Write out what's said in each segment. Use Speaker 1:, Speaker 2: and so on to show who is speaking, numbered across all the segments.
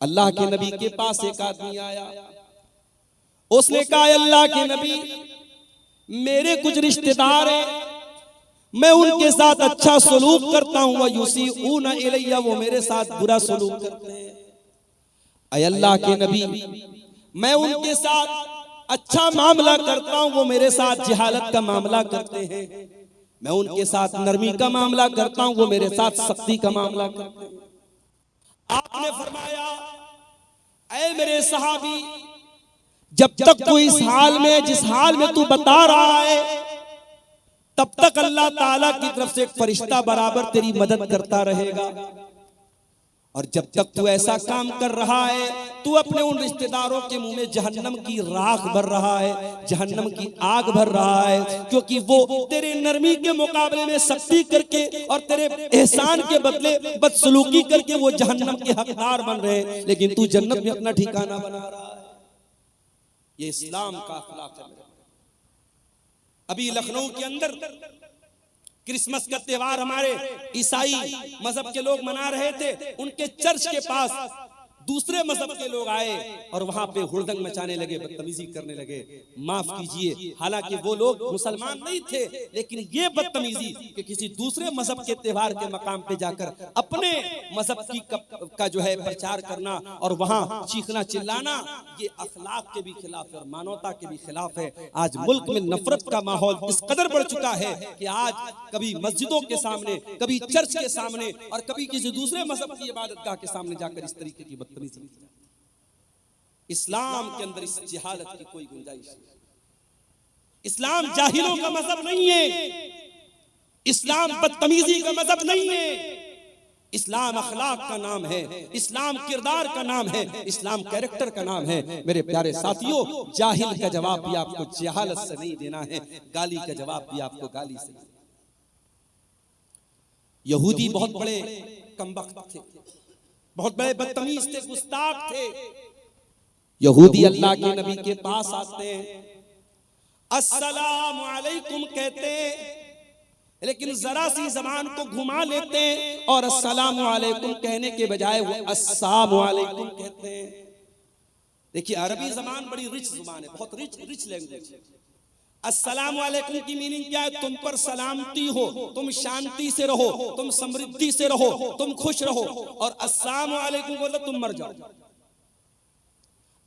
Speaker 1: अल्लाह के नबी के पास एक आदमी आया, उसने कहा अल्लाह के नबी, मेरे कुछ रिश्तेदार हैं, मैं उनके साथ अच्छा सलूक करता हूं, वह युसीऊना इलैया, वो मेरे साथ बुरा सलूक करते हैं। ऐ अल्लाह के नबी, मैं उनके साथ अच्छा मामला करता हूं, वो मेरे साथ जहालत का मामला करते हैं। मैं उनके साथ नरमी का मामला करता हूं, वो मेरे साथ सख्ती का मामला करते हैं। आपने फरमाया, ऐ मेरे सहाबी, जब तक तू इस हाल में, जिस हाल में तू बता रहा है, तब तक अल्लाह ताला की तरफ से एक फरिश्ता बराबर तेरी मदद करता रहेगा। और जब तक तू ऐसा काम कर रहा है, तू अपने उन रिश्तेदारों के मुंह में जहन्नम की राख भर रहा है, जहन्नम की आग भर रहा है, क्योंकि वो तेरे नरमी के मुकाबले में सख्ती करके और तेरे एहसान के बदले बदसलूकी करके वो जहन्नम के हकदार बन रहे हैं, लेकिन तू जन्नत में अपना ठिकाना बना रहा है। ये इस्लाम का अखलाक है। अभी लखनऊ के अंदर क्रिसमस का त्योहार हमारे ईसाई मजहब के लोग मना रहे थे। उनके चर्च के पास दूसरे मजहब के लोग आए और वहां पे हुड़दंग मचाने लगे, बदतमीजी करने लगे। माफ कीजिए, हालांकि वो लोग मुसलमान नहीं थे, लेकिन ये बदतमीजी कि किसी दूसरे मजहब के त्योहार के मकाम पे जाकर अपने मजहब की का जो है प्रचार करना और वहां चीखना चिल्लाना, ये अखलाक के भी खिलाफ है और मानवता के भी खिलाफ है। आज मुल्क में नफरत का माहौल इस कदर बढ़ चुका है कि आज कभी मस्जिदों के सामने, कभी चर्च के सामने और कभी किसी दूसरे मजहब की इबादतगाह के सामने जाकर इस तरीके की इस्लाम के अंदर इस जहालत की कोई गुंजाइश नहीं। इस्लाम जाहिलों का मजहब नहीं है, इस्लाम बदतमीजी का मजहब नहीं है, इस्लाम अखलाक का नाम है, इस्लाम किरदार का नाम है, इस्लाम कैरेक्टर का नाम है। मेरे प्यारे साथियों, जाहिल का जवाब भी आपको जहालत से नहीं देना है, गाली का जवाब भी आपको गाली से। यहूदी बहुत बड़े कमबख्त थे, बहुत बड़े बदतमीज थे, गुस्ताख थे। यहूदी अल्लाह के नबी के पास आते हैं, अस्सलामु अलैकुम कहते हैं, लेकिन जरा सी जबान को घुमा लेते हैं और अस्सलामु अलैकुम कहने के बजाय वो अस्सलामु अलैकुम कहते हैं। देखिए, अरबी जबान बड़ी रिच जुबान है, बहुत रिच लैंग्वेज है। अस्सलामु अलैकुम की मीनिंग क्या है? तुम पर सलामती हो, तुम शांति से रहो, तुम समृद्धि से रहो, तुम खुश रहो। और अस्सलामु अलैकुम बोलो तुम मर जाओ।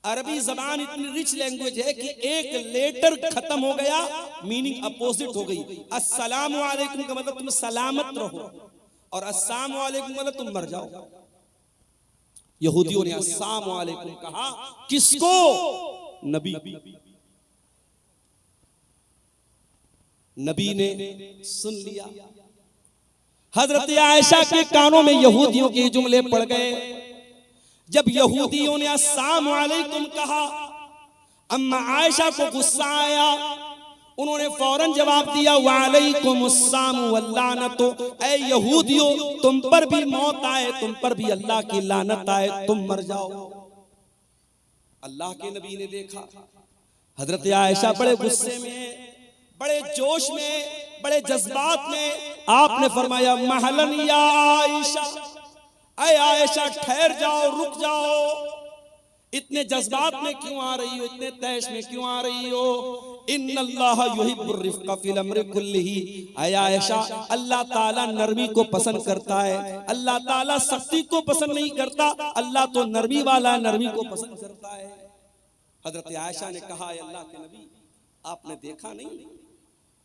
Speaker 1: अरबी जबान इतनी रिच लैंग्वेज है कि एक लेटर खत्म हो गया, मीनिंग अपोजिट हो गई। अस्सलामु अलैकुम का मतलब तुम सलामत रहो और अस्सलामु अलैकुम मतलब तुम मर जाओ। यहूदियों ने अस्सलामु अलैकुम कहा, किसको? नबी। नबी ने सुन लिया। हजरत आयशा के कानों में यहूदियों के जुमले पड़ गए। जब यहूदियों ने अस्सलामु अलैकुम कहा, अम्मा आयशा को गुस्सा आया, उन्होंने फौरन जवाब दिया, वालैकुमुस्सलाम वल्लानतु, ऐ यहूदियों, तुम पर भी मौत आए, तुम पर भी अल्लाह की लानत आए, तुम मर जाओ। अल्लाह के नबी ने देखा हजरत आयशा बड़े गुस्से में, बड़े जोश में, बड़े जज्बात में। आपने फरमाया, महलन या आयशा, ऐ आयशा ठहर जाओ, रुक जाओ, इतने जज्बात में क्यों आ रही हो, इतने तैश में क्यों आ रही हो? इन्नल्लाह युहिब्बुर रिफ्क़ फिल अम्रि कुल्लिही, ऐ आयशा, अल्लाह ताला नरमी को पसंद करता है, अल्लाह ताला सख्ती को पसंद नहीं करता, अल्लाह तो नरमी वाला है, नरमी को पसंद करता है। हजरत आयशा ने कहा, अल्लाह के नबी, आपने देखा नहीं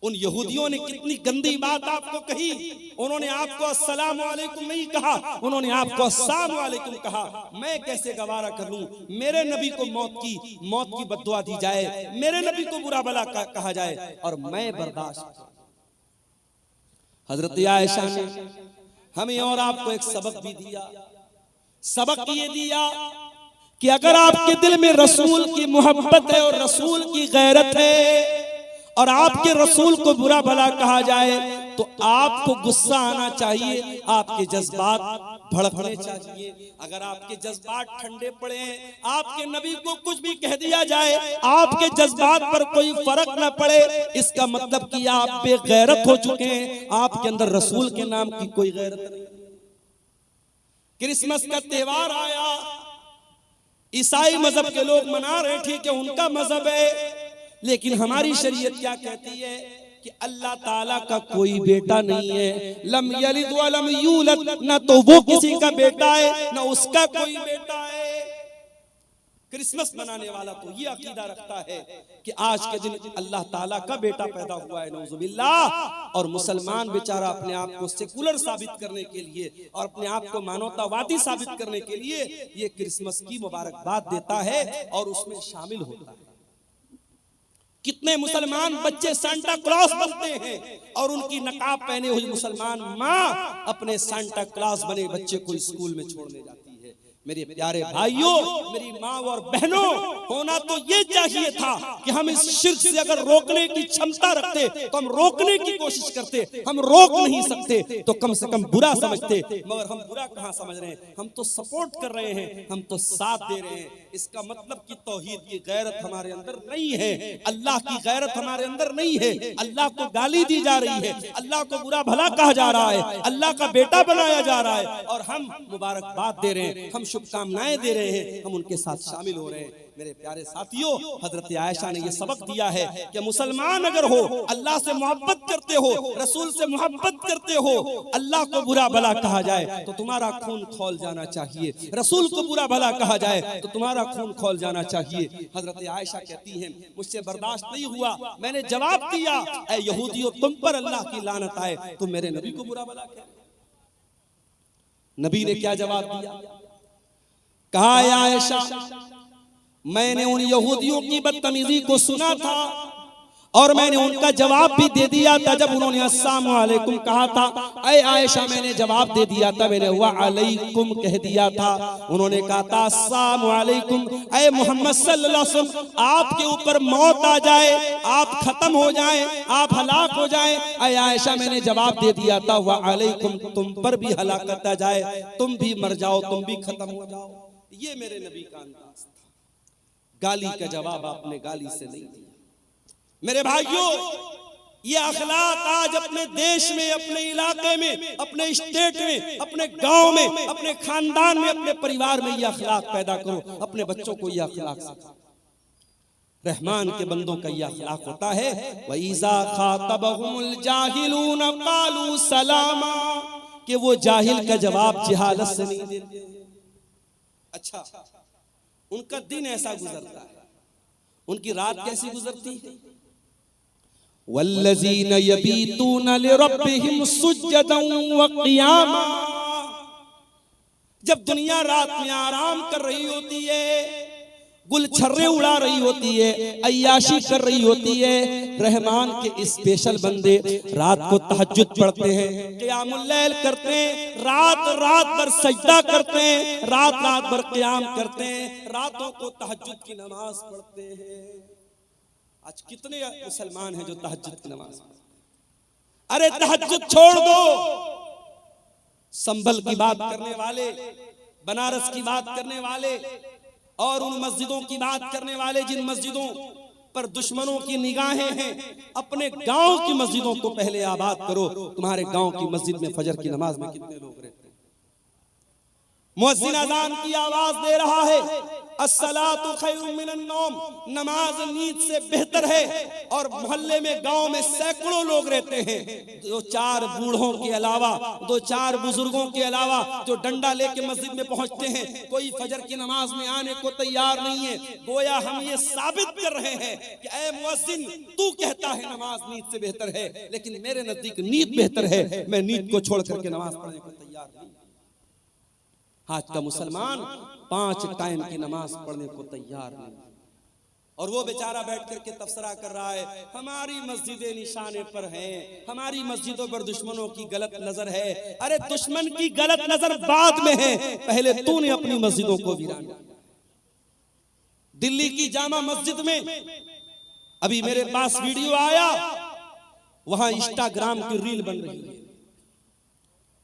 Speaker 1: उन यहूदियों ने कितनी गंदी बात आपको कही? उन्होंने आपको अस्सलामु अलैकुम नहीं कहा, उन्होंने आपको अस्सलामु अलैकुम कहा। मैं कैसे गवारा कर लूं? मेरे नबी को मौत की बद्दुआ दी जाए, मेरे नबी को बुरा भला कहा जाए और मैं बर्दाश्त। हजरत आयशा ने हमें और आपको एक सबक भी दिया। सबक ये दिया कि अगर आपके दिल में रसूल की मोहब्बत है और रसूल की गैरत है और आपके रसूल को बुरा भला कहा जाए तो आपको गुस्सा आना चाहिए, आपके जज्बात भड़कने चाहिए। अगर आपके जज्बात ठंडे पड़े हैं, आपके नबी को कुछ भी कह दिया जाए, आपके जज्बात पर कोई फर्क न पड़े, इसका मतलब कि आप बेगैरत हो चुके हैं, आपके अंदर रसूल के नाम की कोई गैरत नहीं। क्रिसमस का त्योहार आया, ईसाई मजहब के लोग मना रहे, ठीक है उनका मजहब है, लेकिन हमारी शरीयत क्या कहती है कि अल्लाह ताला का कोई बेटा नहीं है। लम यलिद व लम यूलद, ना तो वो किसी का बेटा है ना उसका कोई बेटा है। क्रिसमस मनाने वाला तो ये अकीदा रखता है कि आज के दिन अल्लाह ताला का बेटा पैदा हुआ है, नौजुबिल्लाह। और मुसलमान बेचारा अपने आप को सेकुलर साबित करने के लिए और अपने आप को मानवतावादी साबित करने के लिए ये क्रिसमस की मुबारकबाद देता है और उसमें शामिल होता है। कितने मुसलमान बच्चे सांता क्लॉस बनते हैं और उनकी नकाब पहने हुई मुसलमान माँ अपने सांता क्लॉस बने बच्चे को स्कूल में छोड़ने जाती है। मेरे प्यारे भाइयों, मेरी माँ और बहनों, होना तो ये चाहिए था कि हम इस शिर्क से अगर रोकने की क्षमता रखते तो हम रोकने की कोशिश करते। हम रोक नहीं सकते तो कम से कम बुरा समझते, मगर हम बुरा कहाँ समझ रहे हैं, हम तो सपोर्ट कर रहे हैं, हम तो साथ दे रहे हैं। इसका मतलब कि तौहीद की गैरत हमारे अंदर नहीं है, अल्लाह की गैरत हमारे अंदर नहीं है। अल्लाह को गाली दी जा रही है, अल्लाह को बुरा भला कहा जा रहा है, अल्लाह का बेटा बनाया जा रहा है और हम मुबारकबाद दे रहे हैं, हम शुभकामनाएं दे रहे हैं, हम उनके साथ शामिल हो रहे हैं। मेरे प्यारे साथियों, हजरत आयशा ने यह सबक दिया है कि मुसलमान अगर हो, अल्लाह से मोहब्बत करते हो, रसूल से मोहब्बत करते हो, अल्लाह को बुरा भला कहा जाए तो तुम्हारा खून खौल जाना चाहिए, रसूल को बुरा भला कहा जाए तो तुम्हारा खून खौल जाना चाहिए। हजरत आयशा कहती हैं, मुझसे बर्दाश्त नहीं हुआ, मैंने जवाब दिया, ऐ यहूदियों तुम पर अल्लाह की लानत आए, तुम मेरे नबी को बुरा भला कह। नबी ने क्या जवाब दिया? कहा, आयशा मैंने उन यहूदियों की बदतमीजी को सुना था और मैंने उनका जवाब भी दे दिया था जब उन्होंने अस्सलामु अलैकुम कहा था। ऐ आयशा मैंने जवाब दे दिया था, मैंने व अलैकुम कह दिया था। उन्होंने कहा था अस्सलामु अलैकुम, ऐ मोहम्मद सल्लल्लाहु अलैहि वसल्लम आपके ऊपर मौत आ जाए, आप खत्म हो जाएं, आप हलाक हो जाएं। ऐ आयशा मैंने जवाब दे दिया था व अलैकुम, तुम पर भी हलाकत आ जाए, तुम भी मर जाओ, तुम भी खत्म हो जाओ। ये मेरे नबी का अंदाज था। गाली का जवाब आपने गाली से नहीं दिया। मेरे भाइयों, ये अखलाक आज अपने देश में, अपने इलाके में, अपने स्टेट में, अपने गांव में, अपने खानदान में, अपने परिवार में ये अखलाक पैदा करो। अपने बच्चों को ये अखलाक सिखाओ। रहमान के बंदों का ये अखलाक होता है, वइज़ा खातबहुमुल जाहिलून क़ालू सलामा, कि वो जाहिल का जवाब जहालत से नहीं देते। अच्छा, उनका दिन ऐसा गुजरता है, उनकी रात कैसी गुजरती है? वल्लज़ीन यबीतून लिरब्बिहिम सुज्जदन व क़ियामा, जब दुनिया रात में आराम कर रही होती है, गुलछर्रे उड़ा रही होती है, अय्याशी कर रही होती है, रहमान के स्पेशल बंदे रात को तहज्जुद पढ़ते हैं, क़ियामुल लैल करते हैं, रात रात भर सजदा करते हैं, रात रात भर क़ियाम करते हैं, रातों को तहज्जुद की नमाज पढ़ते हैं। आज कितने मुसलमान हैं जो तहज्जुद की नमाज पढ़ते? अरे तहज्जुद छोड़ दो, संभल की बात करने वाले, बनारस की बात करने वाले और उन मस्जिदों की बात करने वाले जिन मस्जिदों पर दुश्मनों की निगाहें हैं, अपने गांव की मस्जिदों को पहले आबाद करो। तुम्हारे गांव की मस्जिद में फजर की नमाज में कितने लोग रहते हैं? मुअज्जिन अज़ान की आवाज दे रहा है, अस्सलातु खैरुम मिनन नौम, नमाज नींद से बेहतर है, और मोहल्ले में गांव में सैकड़ों लोग रहते हैं, दो चार बूढ़ों के अलावा, दो चार बुजुर्गों के अलावा जो डंडा लेके मस्जिद में पहुंचते हैं, कोई फजर की नमाज में आने को तैयार नहीं है। गोया हम ये साबित कर रहे हैं कि ऐ मुअज्जिन, तू कहता है नमाज नींद से बेहतर है, लेकिन मेरे नजदीक नींद बेहतर है, मैं नींद को छोड़ करके नमाज पढ़ने को तैयार नहीं। आज का मुसलमान 5 टाइम की नमाज पढ़ने को तैयार नहीं, और वो बेचारा बैठ करके तबसरा कर रहा है, हमारी मस्जिदें निशाने पर हैं, हमारी मस्जिदों पर दुश्मनों की गलत नजर है। अरे दुश्मन की गलत नजर बाद में है, पहले तूने अपनी मस्जिदों को वीरान किया। दिल्ली की जामा मस्जिद में अभी मेरे पास वीडियो आया, वहां इंस्टाग्राम की रील बन रही है,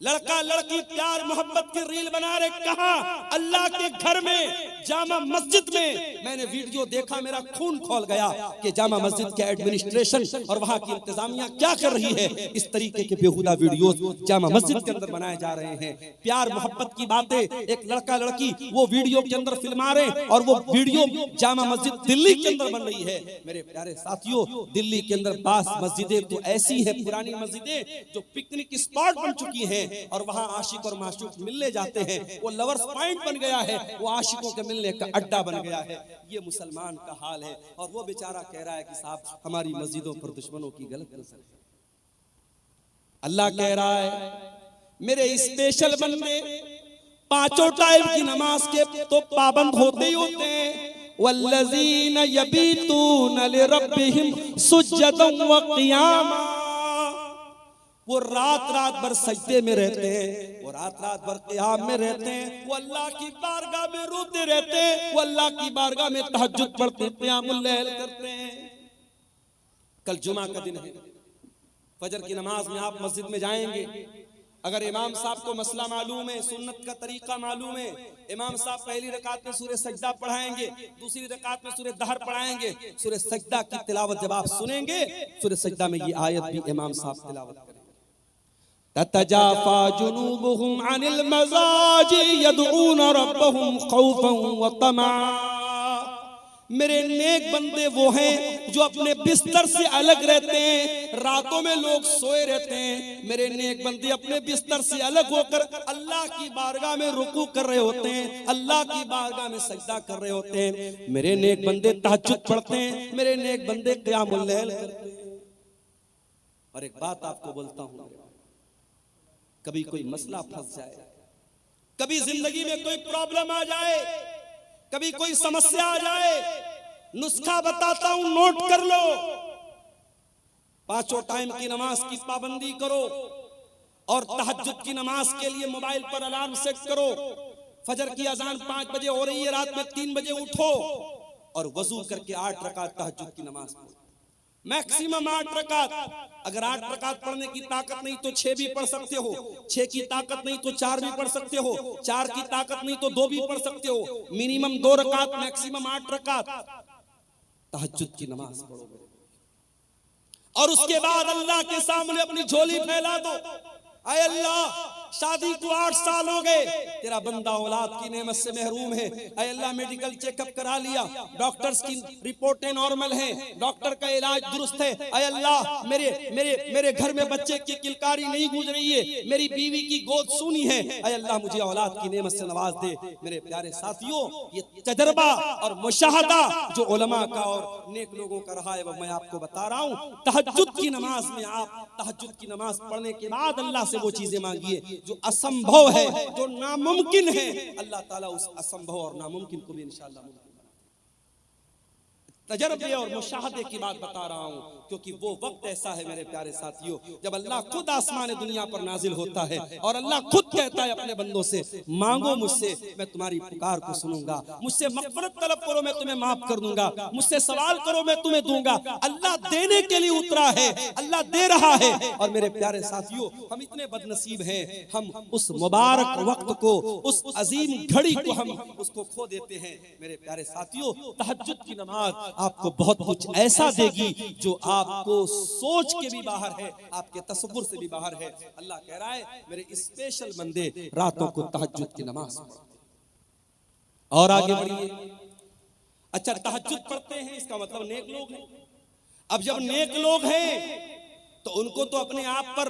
Speaker 1: लड़का लड़की प्यार मोहब्बत की रील बना रहे। कहा? अल्लाह के घर में जामा मस्जिद में मैंने वीडियो देखा, मेरा खून खौल गया कि जामा मस्जिद के एडमिनिस्ट्रेशन और वहां की इंतजामिया क्या कर रही है। इस तरीके के बेहुदा वीडियोस जामा मस्जिद के अंदर बनाए जा रहे हैं। प्यार मोहब्बत की बातें, एक लड़का लड़की वो वीडियो के अंदर फिल्मा रहे और वो वीडियो जामा मस्जिद दिल्ली के अंदर बन रही है। मेरे प्यारे साथियों, दिल्ली के अंदर बास मस्जिदें तो ऐसी हैं, पुरानी मस्जिदें जो पिकनिक स्पॉट बन चुकी हैं और वहां आशिक और माशूक मिलने जाते हैं। वो लवर्स पॉइंट बन गया है, वो आशिकों के मिलने का अड्डा बन गया है। ये मुसलमान का हाल है और वो बेचारा कह रहा है कि साहब हमारी मस्जिदों पर दुश्मनों की गलत नजर है। अल्लाह कह रहा है मेरे स्पेशल बंदे पांचों टाइम की नमाज के तो पाबंद होते ही होते हैं। वल्लज़ीना यबीतूना लिरब्बिहिम सुज्जदन व क़ियामा, वो रात रात भर सजदे में रहते हैं, वो रात रात भर क़ियाम में रहते हैं, वो अल्लाह की बारगाह में रोते रहते हैं, वो अल्लाह की बारगाह में तहज्जुद पढ़ते हैं, क़ियामुल लैल करते हैं। कल जुमा का दिन है, फजर की नमाज में आप मस्जिद में जाएंगे। अगर इमाम साहब को मसला मालूम है, सुन्नत का तरीका मालूम है, इमाम साहब पहली रकात में सूरह सजदा पढ़ाएंगे, दूसरी रकात में सूरह दहर पढ़ाएंगे। सूरह सजदा की तिलावत जब आप सुनेंगे, सूरह सजदा में ये आयत भी इमाम साहब तिलावत करेंगे। ततजाफा जुनूबुहुम अनिल मज़ाजी यदऊना रब्बहुम खौफन व तमा। मेरे नेक बंदे वो हैं जो अपने बिस्तर से अलग रहते हैं, रातों में लोग सोए रहते हैं। मेरे नेक बंदे अपने बिस्तर से अलग होकर अल्लाह की बारगाह में रुकू कर रहे होते हैं, अल्लाह की बारगाह में सजदा कर रहे होते हैं। मेरे नेक बंदे तहज्जुद पढ़ते हैं, मेरे नेक बंदे क़ियामुल लैल करते हैं। और एक बात आपको बोलता हूं, कभी कोई मसला फंस जाए, कभी जिंदगी में कोई प्रॉब्लम आ जाए, कभी कोई समस्या आ जाए, नुस्खा बताता हूं, नोट कर लो। पांचों टाइम की नमाज की पाबंदी करो और तहज्जुद की नमाज के लिए मोबाइल पर अलार्म सेट करो। फजर की अजान 5 बजे हो रही है, रात में 3 बजे उठो और वजू करके 8 रकात तहज्जुद की नमाज पढ़ो, मैक्सिमम 8 रकात। अगर 8 रकात पढ़ने की ताकत नहीं तो 6 भी पढ़ सकते हो, 6 की ताकत नहीं तो 4 भी पढ़ सकते हो, 4 की ताकत नहीं तो 2 भी पढ़ सकते हो। मिनिमम 2 रकात, मैक्सिमम 8 रकात तहज्जुद की नमाज पढ़ो और उसके बाद अल्लाह के सामने अपनी झोली फैला दो। आए अल्लाह, शादी को 8 साल हो गए, तेरा बंदा औलाद की नेमत से महरूम है। आए अल्लाह, मेडिकल चेकअप करा लिया, डॉक्टर्स की रिपोर्टें नॉर्मल हैं, डॉक्टर का इलाज दुरुस्त है। आए अल्लाह, मेरे मेरे मेरे घर में बच्चे की किलकारी नहीं गूंज रही है, मेरी बीवी की गोद सूनी है। आए अल्लाह, मुझे औलाद की नेमत से नवाज दे। मेरे प्यारे साथियों, ये तजर्बा और मुशाहदा जो उलमा का और नेक लोगों का रहा है वो मैं आपको बता रहा हूँ। तहज्जुद की नमाज में आप तहज्जुद की नमाज पढ़ने के बाद अल्लाह से वो चीजें मांगिए जो असंभव है, जो नामुमकिन है। अल्लाह ताला उस असंभव और नामुमकिन को भी इंशाअल्लाह मुमकिन बनाएगा। तजर्बे और मुशाहदे की बात बता रहा हूं क्योंकि वो वक्त ऐसा है मेरे प्यारे साथियों जब अल्लाह खुद आसमान दुनिया पर नाजिल होता है और अल्लाह खुद कहता है अपने बंदों से, मांगो मुझसे, मैं तुम्हारी पुकार को सुनूंगा, मुझसे मग़फ़िरत तलब करो, मैं तुम्हें माफ कर दूंगा, मुझसे सवाल करो, मैं तुम्हें दूंगा। अल्लाह देने के लिए उतरा है, अल्लाह दे रहा है। और मेरे प्यारे साथियों, हम इतने बदनसीब हैं, हम उस मुबारक वक्त को, उस अजीम घड़ी को हम उसको खो देते हैं। मेरे प्यारे साथियों, तहज्जुद की नमाज आपको बहुत कुछ ऐसा देगी जो आपको सोच के भी बाहर है, आपके तसव्वुर से भी बाहर है। अल्लाह कह रहा है मेरे स्पेशल बंदे रातों को तहज्जुद की नमाज पढ़ते। और आगे बढ़िए। अच्छा, तहज्जुद पढ़ते हैं इसका मतलब नेक लोग हैं। अब जब नेक लोग हैं तो उनको तो अपने आप पर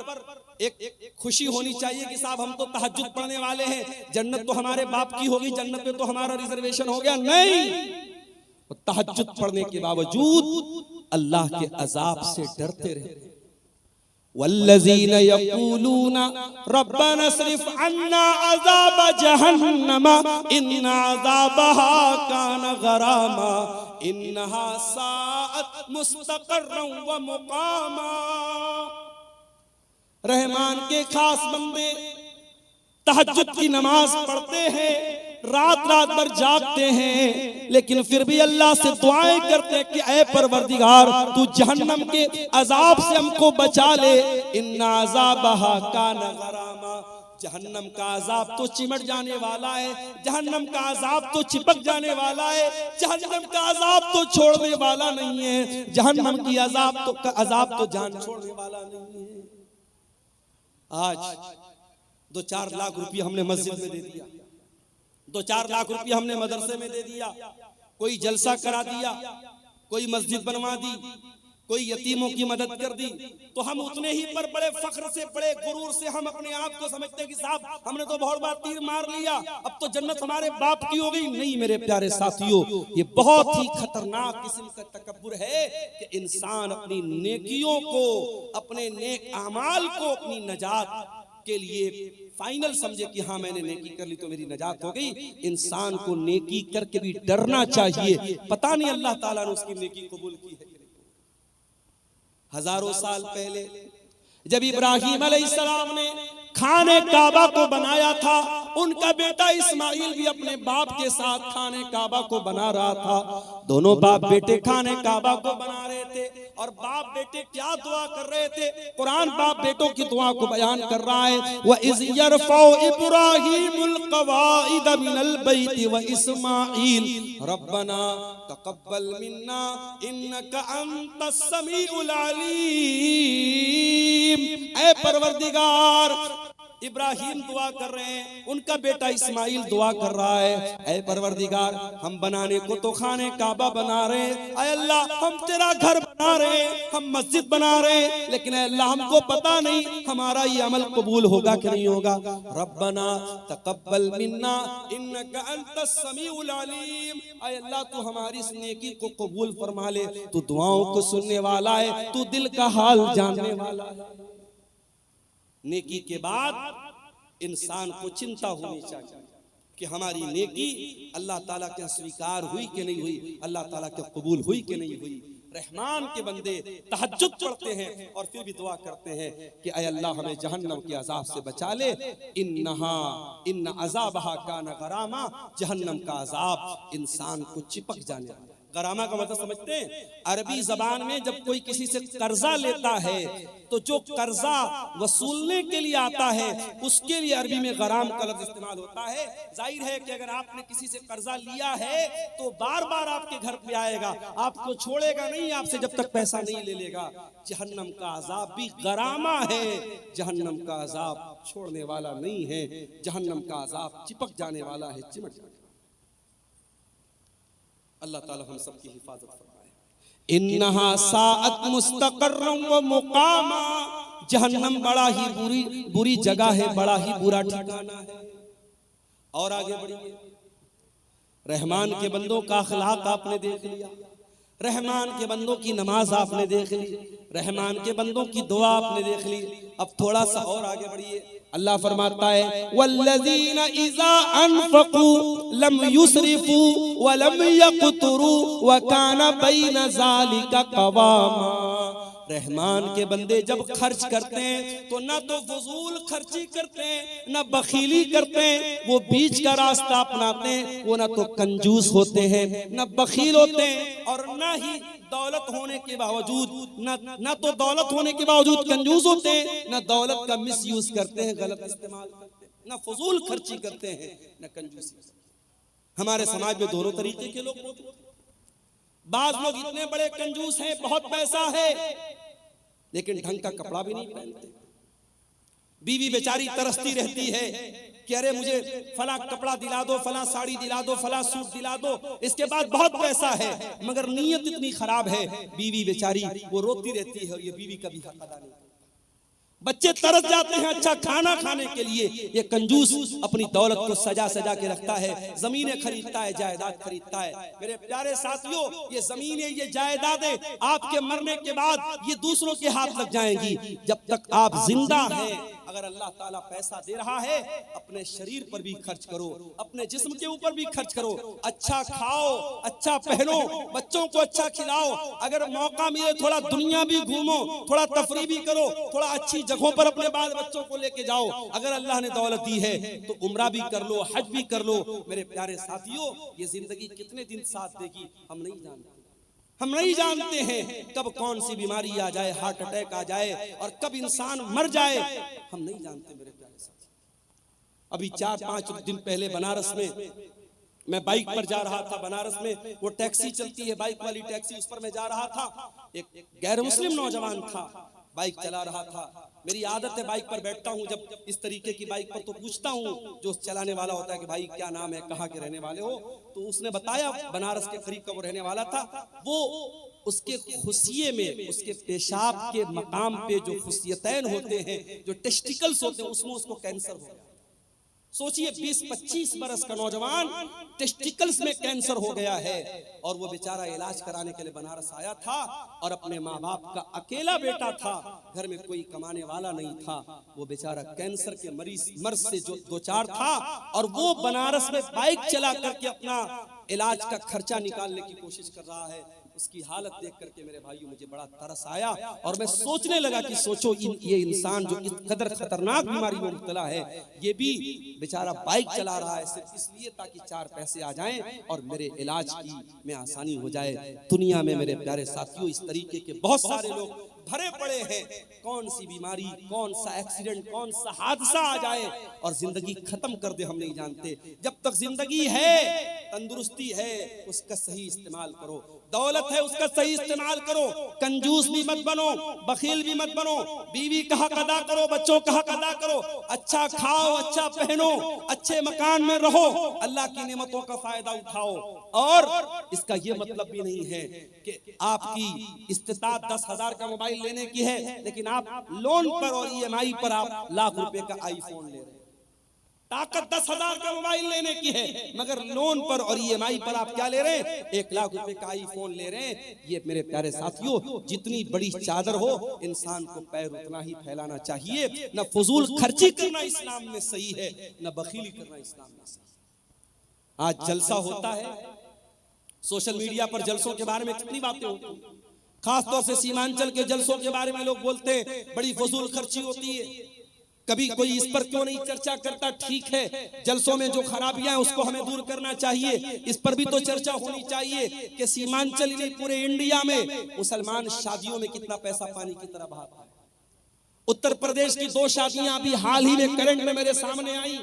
Speaker 1: एक खुशी होनी चाहिए कि साहब हम तो तहज्जुद पढ़ने वाले हैं, जन्नत तो हमारे बाप की होगी, जन्नत में तो हमारा रिजर्वेशन हो गया। नहीं, तहज्जुद पढ़ने के बावजूद अल्लाह के अजाब से डरते रहते। वल्लज़ीना यक़ूलूना रब्बना अस्रिफ अन्ना अज़ाब जहन्नम इन्ना अज़ाबहा कान गरामा इन्नहा साअत मुस्तक़र्रन व मुक़ामा। रहमान के खास बंदे तहज्जुद की नमाज पढ़ते हैं, रात रात भर जागते हैं, लेकिन फिर भी अल्लाह से दुआएं करते हैं कि ऐ परवरदिगार तू जहन्नम के अजाब से हमको बचा ले। इन्ना अज़ाबहा कान गरामा, जहन्नम का अजाब तो चिमट जाने वाला है, जहन्नम का अजाब तो चिपक जाने वाला है, जहन्नम का अजाब तो छोड़ने वाला नहीं है, जहन्नम की अजाब तो जान छोड़ने वाला नहीं है। आज 2-4 लाख रुपये हमने मस्जिद में दे दिया, 2-4 लाख रुपये हमने मदरसे में दे दिया, कोई जलसा करा दिया, कोई मस्जिद बनवा दी, कोई यतीमों की मदद कर दी, तो हम उतने ही पर बड़े फख्र से, बड़े गुरूर से हम अपने आप को समझते हैं कि साहब हमने तो बहुत बार तीर मार लिया, अब तो जन्नत हमारे बाप की हो गई। नहीं मेरे प्यारे साथियों, ये बहुत ही खतरनाक किस्म का तकब्बुर है कि इंसान अपनी नेकियों को, अपने नेक अमाल को अपनी नजात के लिए फाइनल समझे कि हाँ मैंने नेकी कर ली तो मेरी नजात हो गई। इंसान को नेकी करके भी डरना चाहिए, पता नहीं अल्लाह ताला ने उसकी नेकी कबूल की है। हजारों साल पहले जब इब्राहिम अलैहिस्सलाम ने खाने काबा को बनाया था, उनका बेटा इस्माइल भी अपने बाप के साथ खाने काबा को बना रहा था। दोनों बाप बेटे खाने काबा को बना रहे थे और बाप बेटे क्या दुआ कर रहे थे, कुरान बाप बेटों की दुआ को बयान कर रहा है। व इज़ यरफ़उ इब्राहीमुल क़वाइद मिनल बैति व इस्माइल रब्बना तक़ब्बल मिन्ना इन्नका अंतस समीउल अलीम। ऐ परवरदिगार, इब्राहिम दुआ कर रहे हैं, उनका बेटा इस्माइल दुआ कर रहा है, ऐ परवरदिगार हम बनाने को तो खाने काबा बना रहे हैं, ऐ अल्लाह हम तेरा घर बना रहे हैं, हम मस्जिद बना रहे हैं, लेकिन ऐ अल्लाह हमको पता नहीं हमारा ये अमल कबूल होगा कि नहीं होगा। रब्बना तक़ब्बल मिन्ना इन्नका अंतस समीउल अलीम, ऐ अल्लाह तू हमारी इस नेकी को कबूल फरमा ले, तू दुआओं को सुनने वाला है, तू दिल का हाल जानने वाला है। नेकी के बाद इंसान को चिंता होनी चाहिए कि हमारी नेकी अल्लाह ताला के स्वीकार हुई कि नहीं हुई, अल्लाह ताला के कबूल हुई कि नहीं हुई। रहमान के बंदे तहज्जुद पढ़ते हैं और फिर भी दुआ करते हैं कि ऐ अल्लाह हमें जहन्नम के अजाब से बचा ले। इन्न अज़ाबहा कान गरामा, जहन्नम का अजाब इंसान को चिपक जाने वाला। गरामा का मतलब समझते हैं, अरबी जबान में जब कोई किसी से कर्जा लेता है तो जो कर्जा वसूलने के लिए आता है उसके लिए अरबी में गराम का लफ्ज इस्तेमाल होता है। जाहिर है कि अगर आपने किसी से कर्जा लिया है तो बार बार आपके घर पे आएगा, आपको छोड़ेगा नहीं आपसे जब तक पैसा नहीं ले लेगा। जहन्नम का अजाब भी गरामा है, जहन्नम का अजाब छोड़ने वाला नहीं है, जहन्नम का अजाब चिपक जाने वाला है, चिमट जाने। अल्लाह ताला हम सब की हिफाजत फरमाए। इन्नहा साअत मुस्तक़र्रन व मुक़ामा, जहन्नम बड़ा ही बुरी जगह है, बड़ा ही बुरा ठिकाना है। और आगे बढ़िए, रहमान के बंदों का अखलाक आपने देख लिया, रहमान के बंदों की नमाज आपने देख ली, रहमान के बंदों की दुआ आपने देख ली। अब थोड़ा सा और आगे बढ़िए, अल्लाह फरमाता है वल्लज़ीना इज़ा अनफ़क़ू लम युसरिफ़ू व लम यक़तुरू व काना बैन ज़ालिका क़वामा। रहमान के बंदे जब खर्च करते हैं तो ना तो फजूल खर्ची करते हैं, ना बखीली करते हैं, वो बीच का रास्ता अपनाते हैं। वो ना तो कंजूस होते हैं, ना बखील होते हैं, और ना ही दौलत होने के बावजूद ना तो दौलत होने के बावजूद कंजूस होते हैं, ना दौलत का मिसयूज करते हैं, गलत इस्तेमाल करते हैं, ना फजूल खर्ची करते हैं, ना कंजूसी। हमारे समाज में दोनों तरीके के लोग होते हैं। बाज लोग इतने बड़े कंजूस हैं, बहुत पैसा है, लेकिन ढंग का कपड़ा भी नहीं पहनते। बीवी बेचारी तरसती रहती है कि अरे मुझे फला कपड़ा दिला दो, फला साड़ी दिला दो, फला सूट दिला दो, इसके बाद बहुत पैसा है, मगर नीयत इतनी खराब है, बीवी बेचारी वो रोती रहती है और ये बीवी कभी हक अदा नहीं। बच्चे तरस जाते हैं अच्छा खाना खाने के लिए, ये कंजूस अपनी दौलत को सजा सजा के रखता है, जमीनें खरीदता है, जायदाद खरीदता है। मेरे प्यारे साथियों, ये जमीनें, ये जायदादें आपके मरने के बाद ये दूसरों के हाथ लग जाएंगी। जब तक आप जिंदा हैं, अगर अल्लाह ताला पैसा दे रहा है, अपने शरीर पर भी खर्च करो, अपने जिस्म के ऊपर भी खर्च करो, अच्छा खाओ, अच्छा पहनो, बच्चों को अच्छा खिलाओ, अगर मौका मिले थोड़ा दुनिया भी घूमो, थोड़ा तफरी भी करो, थोड़ा अच्छी जगहों पर अपने बाल बच्चों को लेके जाओ। अगर अल्लाह ने दौलत दी है तो उम्रा भी कर लो, हज भी कर लो। मेरे प्यारे साथियों, ये जिंदगी कितने दिन साथ देगी हम नहीं जानते। हम नहीं जानते हैं कब कौन सी बीमारी आ जाए, हार्ट अटैक आ जाए, और कब इंसान मर जाए, हम नहीं जानते। मेरे प्यारे साथी, अभी 4-5 दिन पहले बनारस में मैं बाइक पर जा रहा था। बनारस में वो टैक्सी चलती है, बाइक वाली टैक्सी, उस पर मैं जा रहा था। एक गैर मुस्लिम नौजवान था, बाइक चला रहा था। मेरी आदत है बाइक पर बैठता हूँ जब इस तरीके की बाइक पर, तो पूछता हूँ जो चलाने वाला होता है कि भाई क्या नाम है, कहाँ के रहने वाले हो। तो उसने बताया बनारस के करीब का वो रहने वाला था। वो उसके खुशिये में, उसके पेशाब के मकाम पे जो खुशियतैन होते हैं, जो टेस्टिकल्स होते हैं, उसमें उसको कैंसर हो गया। सोचिए 20-25 बरस का नौजवान, टेस्टिकल्स में कैंसर हो गया है, और वो बेचारा इलाज कराने के लिए बनारस आया था, और अपने माँ बाप का अकेला बेटा था, घर में कोई कमाने वाला नहीं था। वो बेचारा कैंसर के मर्ज से जो दो चार था, और वो बनारस में बाइक चला करके अपना इलाज का खर्चा निकालने की कोशिश कर रहा है। उसकी हालत देख करके मेरे भाइयों मुझे बड़ा तरस आया, और मैं सोचने लगा कि सोचो ये इंसान जो इस कदर खतरनाक बीमारी में मुब्तला है, ये भी बेचारा बाइक चला रहा है सिर्फ इसलिए ताकि 4 पैसे आ जाएं और मेरे इलाज की में आसानी हो जाए। दुनिया में मेरे प्यारे साथियों इस तरीके के बहुत सारे लोग भरे पड़े हैं। कौन सी बीमारी, कौन सा एक्सीडेंट, कौन सा हादसा आ जाए और जिंदगी खत्म कर दे, हम नहीं जानते। जब तक जिंदगी है, तंदुरुस्ती है, उसका सही इस्तेमाल करो। दौलत है, उसका सही इस्तेमाल करो। कंजूस भी मत बनो, बखील भी मत बनो। बीवी का हक अदा करो, बच्चों का हक अदा करो। अच्छा खाओ, अच्छा पहनो, अच्छे मकान में रहो, अल्लाह की नेमतों का फायदा उठाओ। और इसका ये मतलब भी नहीं है कि आपकी इस्तिताअत 10,000 का मोबाइल लेने की है, लेकिन आप लोन पर और EMI पर आप लाख रुपए का आईफोन ले रहे हैं। ताकत 10,000 का मोबाइल लेने की है, मगर लोन पर और EMI पर आप क्या ले रहे हैं? 1 लाख रुपए का आईफोन ले रहे हैं। ये मेरे प्यारे साथियों, जितनी बड़ी चादर हो, इंसान को पैर उतना ही फैलाना चाहिए। न फजूल खर्ची करना इस्लाम में सही है, न बखीली करना इस्लाम में सही है। आज जलसा होता है, सोशल मीडिया पर जलसों के बारे में कितनी बातें होती हैं। खासतौर से सीमांचल के जलसों के बारे में लोग बोलते हैं बड़ी फजूल खर्ची होती है। कभी कोई इस पर क्यों नहीं चर्चा करता? ठीक है, जलसों में जो खराबियां हैं उसको हमें दूर करना चाहिए, इस पर भी तो चर्चा होनी चाहिए कि सीमांचल में, पूरे इंडिया में मुसलमान शादियों में कितना पैसा पानी की तरह बहाता है। उत्तर प्रदेश की 2 शादियां अभी हाल ही में करंट में मेरे सामने आई।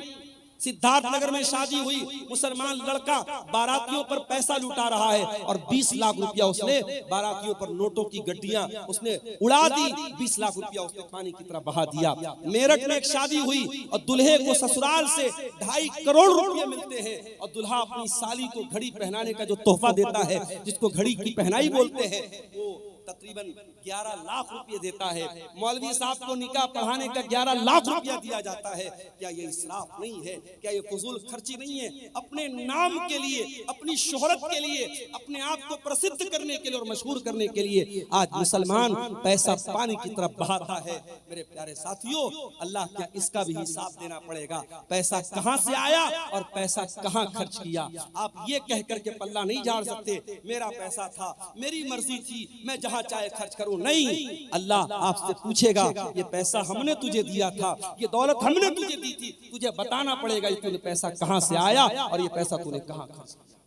Speaker 1: सिद्धार्थनगर में शादी हुई, मुसलमान लड़का बारातियों पर पैसा लुटा रहा है और 20 लाख रुपया उसने बारातियों पर नोटों की गड्डियां उसने उड़ा दी। 20 लाख रुपया उसने पानी की तरह बहा दिया। मेरठ में एक शादी हुई और दुल्हे को ससुराल से 2.5 करोड़ रुपए मिलते हैं, और दुल्हा अपनी साली को घड़ी पहनाने का जो तोहफा देता है, जिसको घड़ी की पहनाई बोलते हैं, वो तकरीबन 11 लाख रुपए देता है। मौलवी साहब को निकाह पढ़ाने का 11 लाख रुपया दिया जाता है। क्या ये इसराफ नहीं है? क्या ये फजूल खर्ची नहीं है? अपने नाम के लिए, अपनी शोहरत के लिए, अपने आप को प्रसिद्ध करने के लिए और मशहूर करने के लिए आज मुसलमान पैसा पानी की तरफ बहाता है। मेरे प्यारे साथियों, अल्लाह क्या इसका भी हिसाब देना पड़ेगा। पैसा कहां से आया और पैसा कहां खर्च किया। आप ये कह करके पल्ला नहीं झाड़ सकते, मेरा पैसा था, मेरी मर्जी थी, मैं जहां चाहे खर्च करूं। नहीं, अल्लाह आपसे पूछेगा, ये पैसा हमने तुझे दिया था, ये दौलत हमने तुझे दी थी, तुझे बताना पड़ेगा ये तूने पैसा कहां से आया और ये पैसा तूने कहां खर्च किया।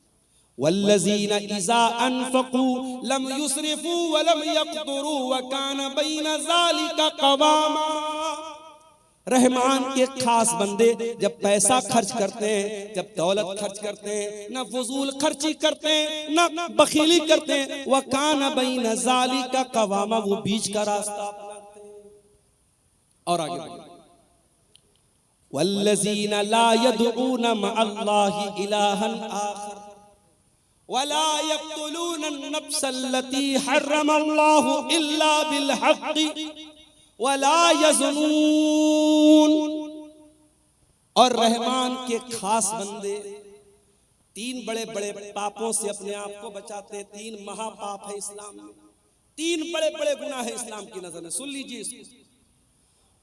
Speaker 1: वल्लज़ीना इज़ा अनफ़क़ू लम युस्रिफ़ू व लम यक़्तुरू व कान बैन ज़ालिका क़वामा। रहमान के खास बंदे जब पैसा खर्च करते हैं, जब दौलत खर्च करते हैं, न फजूल खर्ची करते हैं, न बखीली करते हैं, वह कान बैन ज़ालिका क़वामा, वो बीच का रास्ता अपनाते हैं। और आगे वल्लज़ीना ला यदऊना मअल्लाहि इलाहन आखर वला यक़्तुलूना अन-नफ्सल्लती हर्रमल्लाहु इल्ला बिल हक़्क़ि वला यज़नून। और रहमान के खास बंदे 3 बड़े बड़े पापों से अपने आप को बचाते हैं। 3 महापाप है इस्लाम में, 3 बड़े बड़े गुनाह है इस्लाम की नजर में। सुन लीजिए इसको।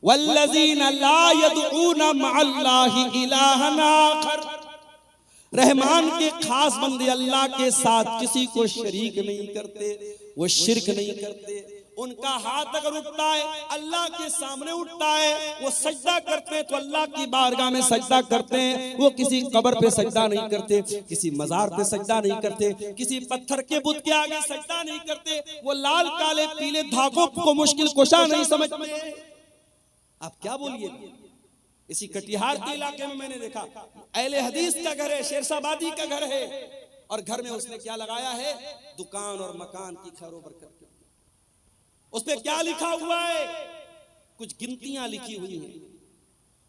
Speaker 1: वल्लज़ीना ला यदऊना मअल्लाहि इलाहन आखर। रहमान के खास बंदे अल्लाह के साथ किसी को शरीक नहीं करते, वो शिर्क नहीं करते। उनका हाथ अगर उठता है अल्लाह के सामने उठता है, वो सजदा करते हैं तो अल्लाह की बारगाह में सजदा करते हैं। वो किसी कब्र पे सजदा नहीं करते, किसी मजार पे सजदा नहीं करते, किसी पत्थर के बुत के आगे सजदा नहीं करते। वो लाल काले पीले धागों को मुश्किल कुशा नहीं समझते। आप क्या बोलिए, इसी कटिहार के इलाके में मैंने देखा, अहले हदीस का घर है, शेरशाबादी का घर है, और घर में उसने क्या लगाया है, दुकान और मकान की खैर बरकत। उस पे क्या लिखा हुआ है, कुछ गिनतियां लिखी हुई हैं,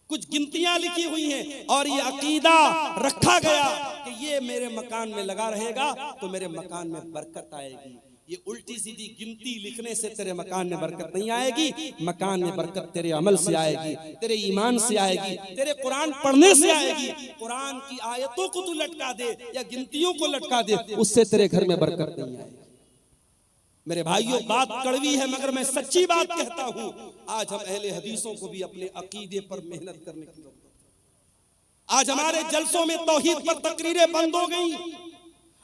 Speaker 1: कुछ गिनतियां लिखी हुई हैं, और ये अकीदा रखा गया कि ये मेरे मकान में लगा रहेगा तो मेरे मकान में बरकत आएगी। ये उल्टी सीधी गिनती लिखने से तेरे मकान में बरकत नहीं आएगी। मकान में बरकत तेरे अमल से आएगी, तेरे ईमान से आएगी, तेरे कुरान पढ़ने से आएगी। कुरान की आयतों को तू लटका दे या गिनतियों को लटका दे, उससे तेरे घर में बरकत नहीं आएगी। मेरे भाइयों, बात कड़वी है मगर मैं सच्ची बात कहता हूं। आज हम अहले हदीसों को भी अपने अकीदे पर मेहनत करने की जरूरत है। आज हमारे जलसों में तौहीद पर तकरीरें बंद हो गई,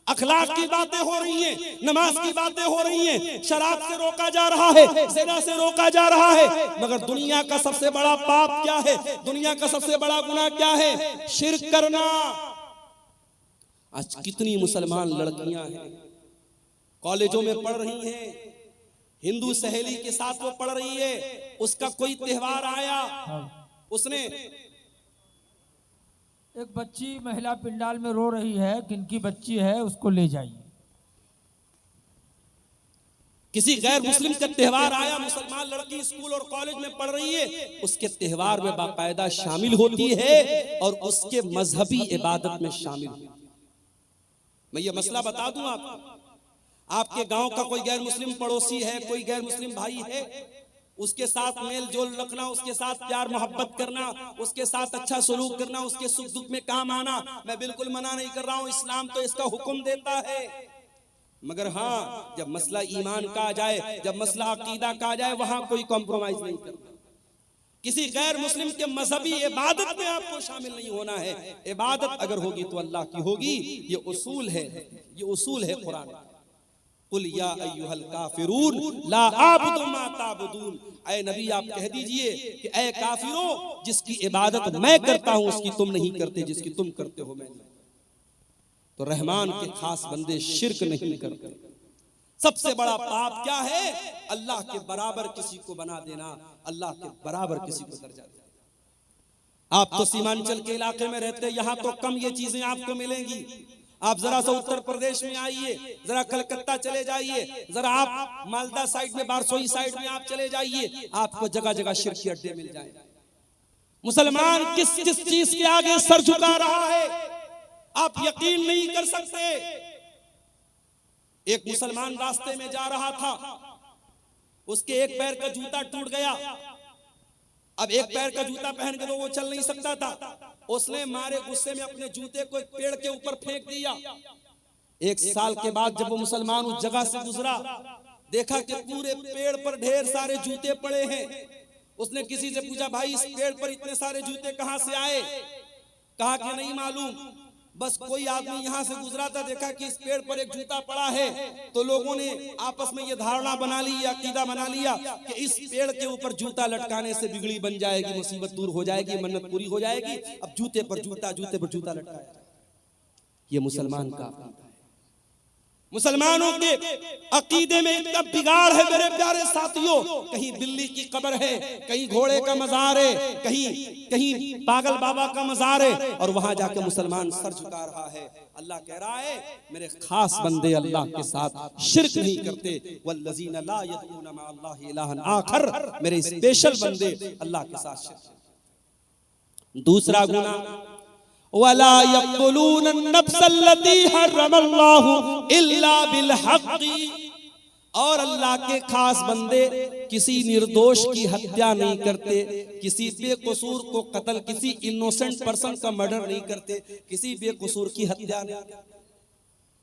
Speaker 1: अखलाक की बातें हो रही हैं, नमाज की बातें हो रही हैं, शराब से रोका जा रहा है, ज़िना से रोका जा रहा है, मगर दुनिया का सबसे बड़ा पाप क्या है, दुनिया का सबसे बड़ा गुनाह क्या है, शिर्क करना। आज कितनी मुसलमान लड़कियां हैं कॉलेजों में पढ़ रही हैं, हिंदू सहेली के साथ वो पढ़ रही है, उसका कोई त्योहार आया, उसने
Speaker 2: एक बच्ची महिला पिंडाल में रो रही है, किनकी बच्ची है उसको ले जाइए।
Speaker 1: किसी गैर मुस्लिम का त्योहार आया, मुसलमान लड़की स्कूल और कॉलेज में पढ़ रही है, उसके त्योहार में बाकायदा शामिल होती है और उसके मजहबी इबादत में शामिल होती है। मैं ये मसला बता दूं आपके गांव का कोई गैर मुस्लिम पड़ोसी है, कोई गैर मुस्लिम भाई है, उसके साथ मेल जोल रखना, उसके साथ प्यार मोहब्बत करना, उसके साथ अच्छा सलूक करना, उसके सुख दुख में काम आना, मैं बिल्कुल मना नहीं कर रहा हूं, इस्लाम तो इसका हुक्म देता है। मगर हाँ, जब मसला ईमान का आ जाए, जब मसला अकीदा का आ जाए, वहां कोई कॉम्प्रोमाइज नहीं करता। किसी गैर मुस्लिम के मजहबी इबादत में आपको शामिल नहीं होना है। इबादत अगर होगी तो अल्लाह की होगी, ये उसूल है, ये उसूल है कुरान। कुल या अय्युहल काफिरून ला आबुदु मा ताबुदून, ऐ नबी आप कह दीजिए कि ऐ काफिरों, जिसकी इबादत मैं करता हूं उसकी तुम नहीं करते, जिसकी तुम करते हो मैं नहीं। तो रहमान के खास बंदे शिर्क नहीं करते। सबसे बड़ा पाप क्या है, अल्लाह के बराबर किसी को बना देना, अल्लाह के बराबर किसी को दर्जा देना। आप तो सीमांचल के इलाके में रहते हैं, यहां तो कम ये चीजें आपको मिलेंगी। आप जरा सा उत्तर प्रदेश में आइए, जरा कलकत्ता चले जाइए, जरा आप मालदा साइड में, बारसोई साइड में आप चले जाइए, आपको जगह जगह शिर्क के अड्डे मिल जाएंगे। मुसलमान किस किस चीज के आगे सर झुका रहा है आप यकीन नहीं कर सकते। एक मुसलमान रास्ते में जा रहा था, उसके एक पैर का जूता टूट गया। अब एक पैर का जूता पहन के तो वो चल नहीं सकता था, उसने मारे गुस्से में अपने जूते को एक पेड़ के ऊपर फेंक दिया। एक साल के बाद जब वो मुसलमान उस जगह से गुजरा, देखा कि पूरे पेड़ पर ढेर सारे जूते पड़े हैं। उसने किसी से पूछा, भाई इस पेड़ पर इतने सारे जूते कहां से आए? कहा कि नहीं मालूम, बस कोई आदमी यहां से गुजरा था, देखा कि इस पेड़ पर एक जूता पड़ा है, तो लोगों ने आपस में ये धारणा बना ली, अकीदा बना लिया कि इस पेड़ के ऊपर जूता लटकाने से बिगड़ी बन जाएगी, मुसीबत दूर हो जाएगी, मन्नत पूरी हो जाएगी। अब जूते पर जूता, जूते पर जूता लटकाया। ये मुसलमान का अकीदा है। मुसलमानों के अकीदे में इतना बिगाड़ है मेरे प्यारे साथियों, कहीं बिल्ली की कब्र है, कहीं घोड़े का मजार है, कहीं पागल बाबा का मजार है, और वहां जाके मुसलमान सर झुका रहा है। अल्लाह कह रहा है मेरे खास बंदे अल्लाह के साथ शिर्क नहीं करते, वल्लज़ीना ला यदऊना मा अल्लाहि इलाहन आखर, मेरे स्पेशल बंदे अल्लाह के साथ शिर्क। दूसरा गुनाह, वला यक़्तुलून अन-नफ्सल्लती हर्रमल्लाहु इल्ला बिल-हक़्क़ि, और अल्लाह के खास बंदे किसी निर्दोष की हत्या नहीं करते, किसी बेकसूर को कत्ल, किसी इनोसेंट पर्सन का मर्डर नहीं करते, किसी बेकसूर की हत्या नहीं करते।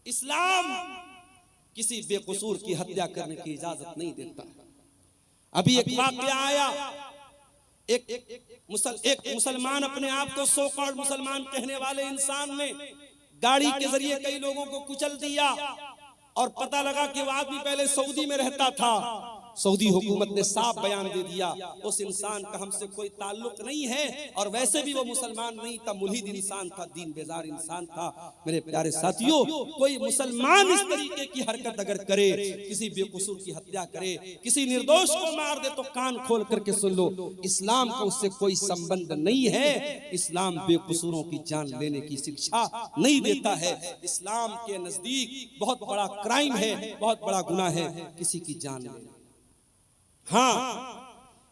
Speaker 1: इस्लाम किसी बेकसूर की हत्या करने की इजाजत नहीं देता। अभी एक वाक़या आया, एक मुसलमान, अपने आप को सो कॉल्ड मुसलमान कहने वाले इंसान ने गाड़ी के जरिए कई लोगों को कुचल दिया, और पता लगा कि वो आदमी पहले सऊदी में रहता था, सऊदी हुकूमत ने साफ बयान दे दिया उस इंसान का हमसे कोई ताल्लुक नहीं है, और वैसे भी वो मुसलमान नहीं था, मुल्हिद इंसान था, दीन बेजार इंसान था। मेरे प्यारे साथियों, कोई मुसलमान इस तरीके की हरकत अगर करे, किसी बेकसूर की हत्या करे, किसी निर्दोष को मार दे, तो कान खोल करके सुन लो, इस्लाम को उससे कोई संबंध नहीं है। इस्लाम बेकसूरों की जान लेने की शिक्षा नहीं देता है। इस्लाम के नजदीक बहुत बड़ा क्राइम है, बहुत बड़ा गुनाह है किसी की जान लेना। हाँ,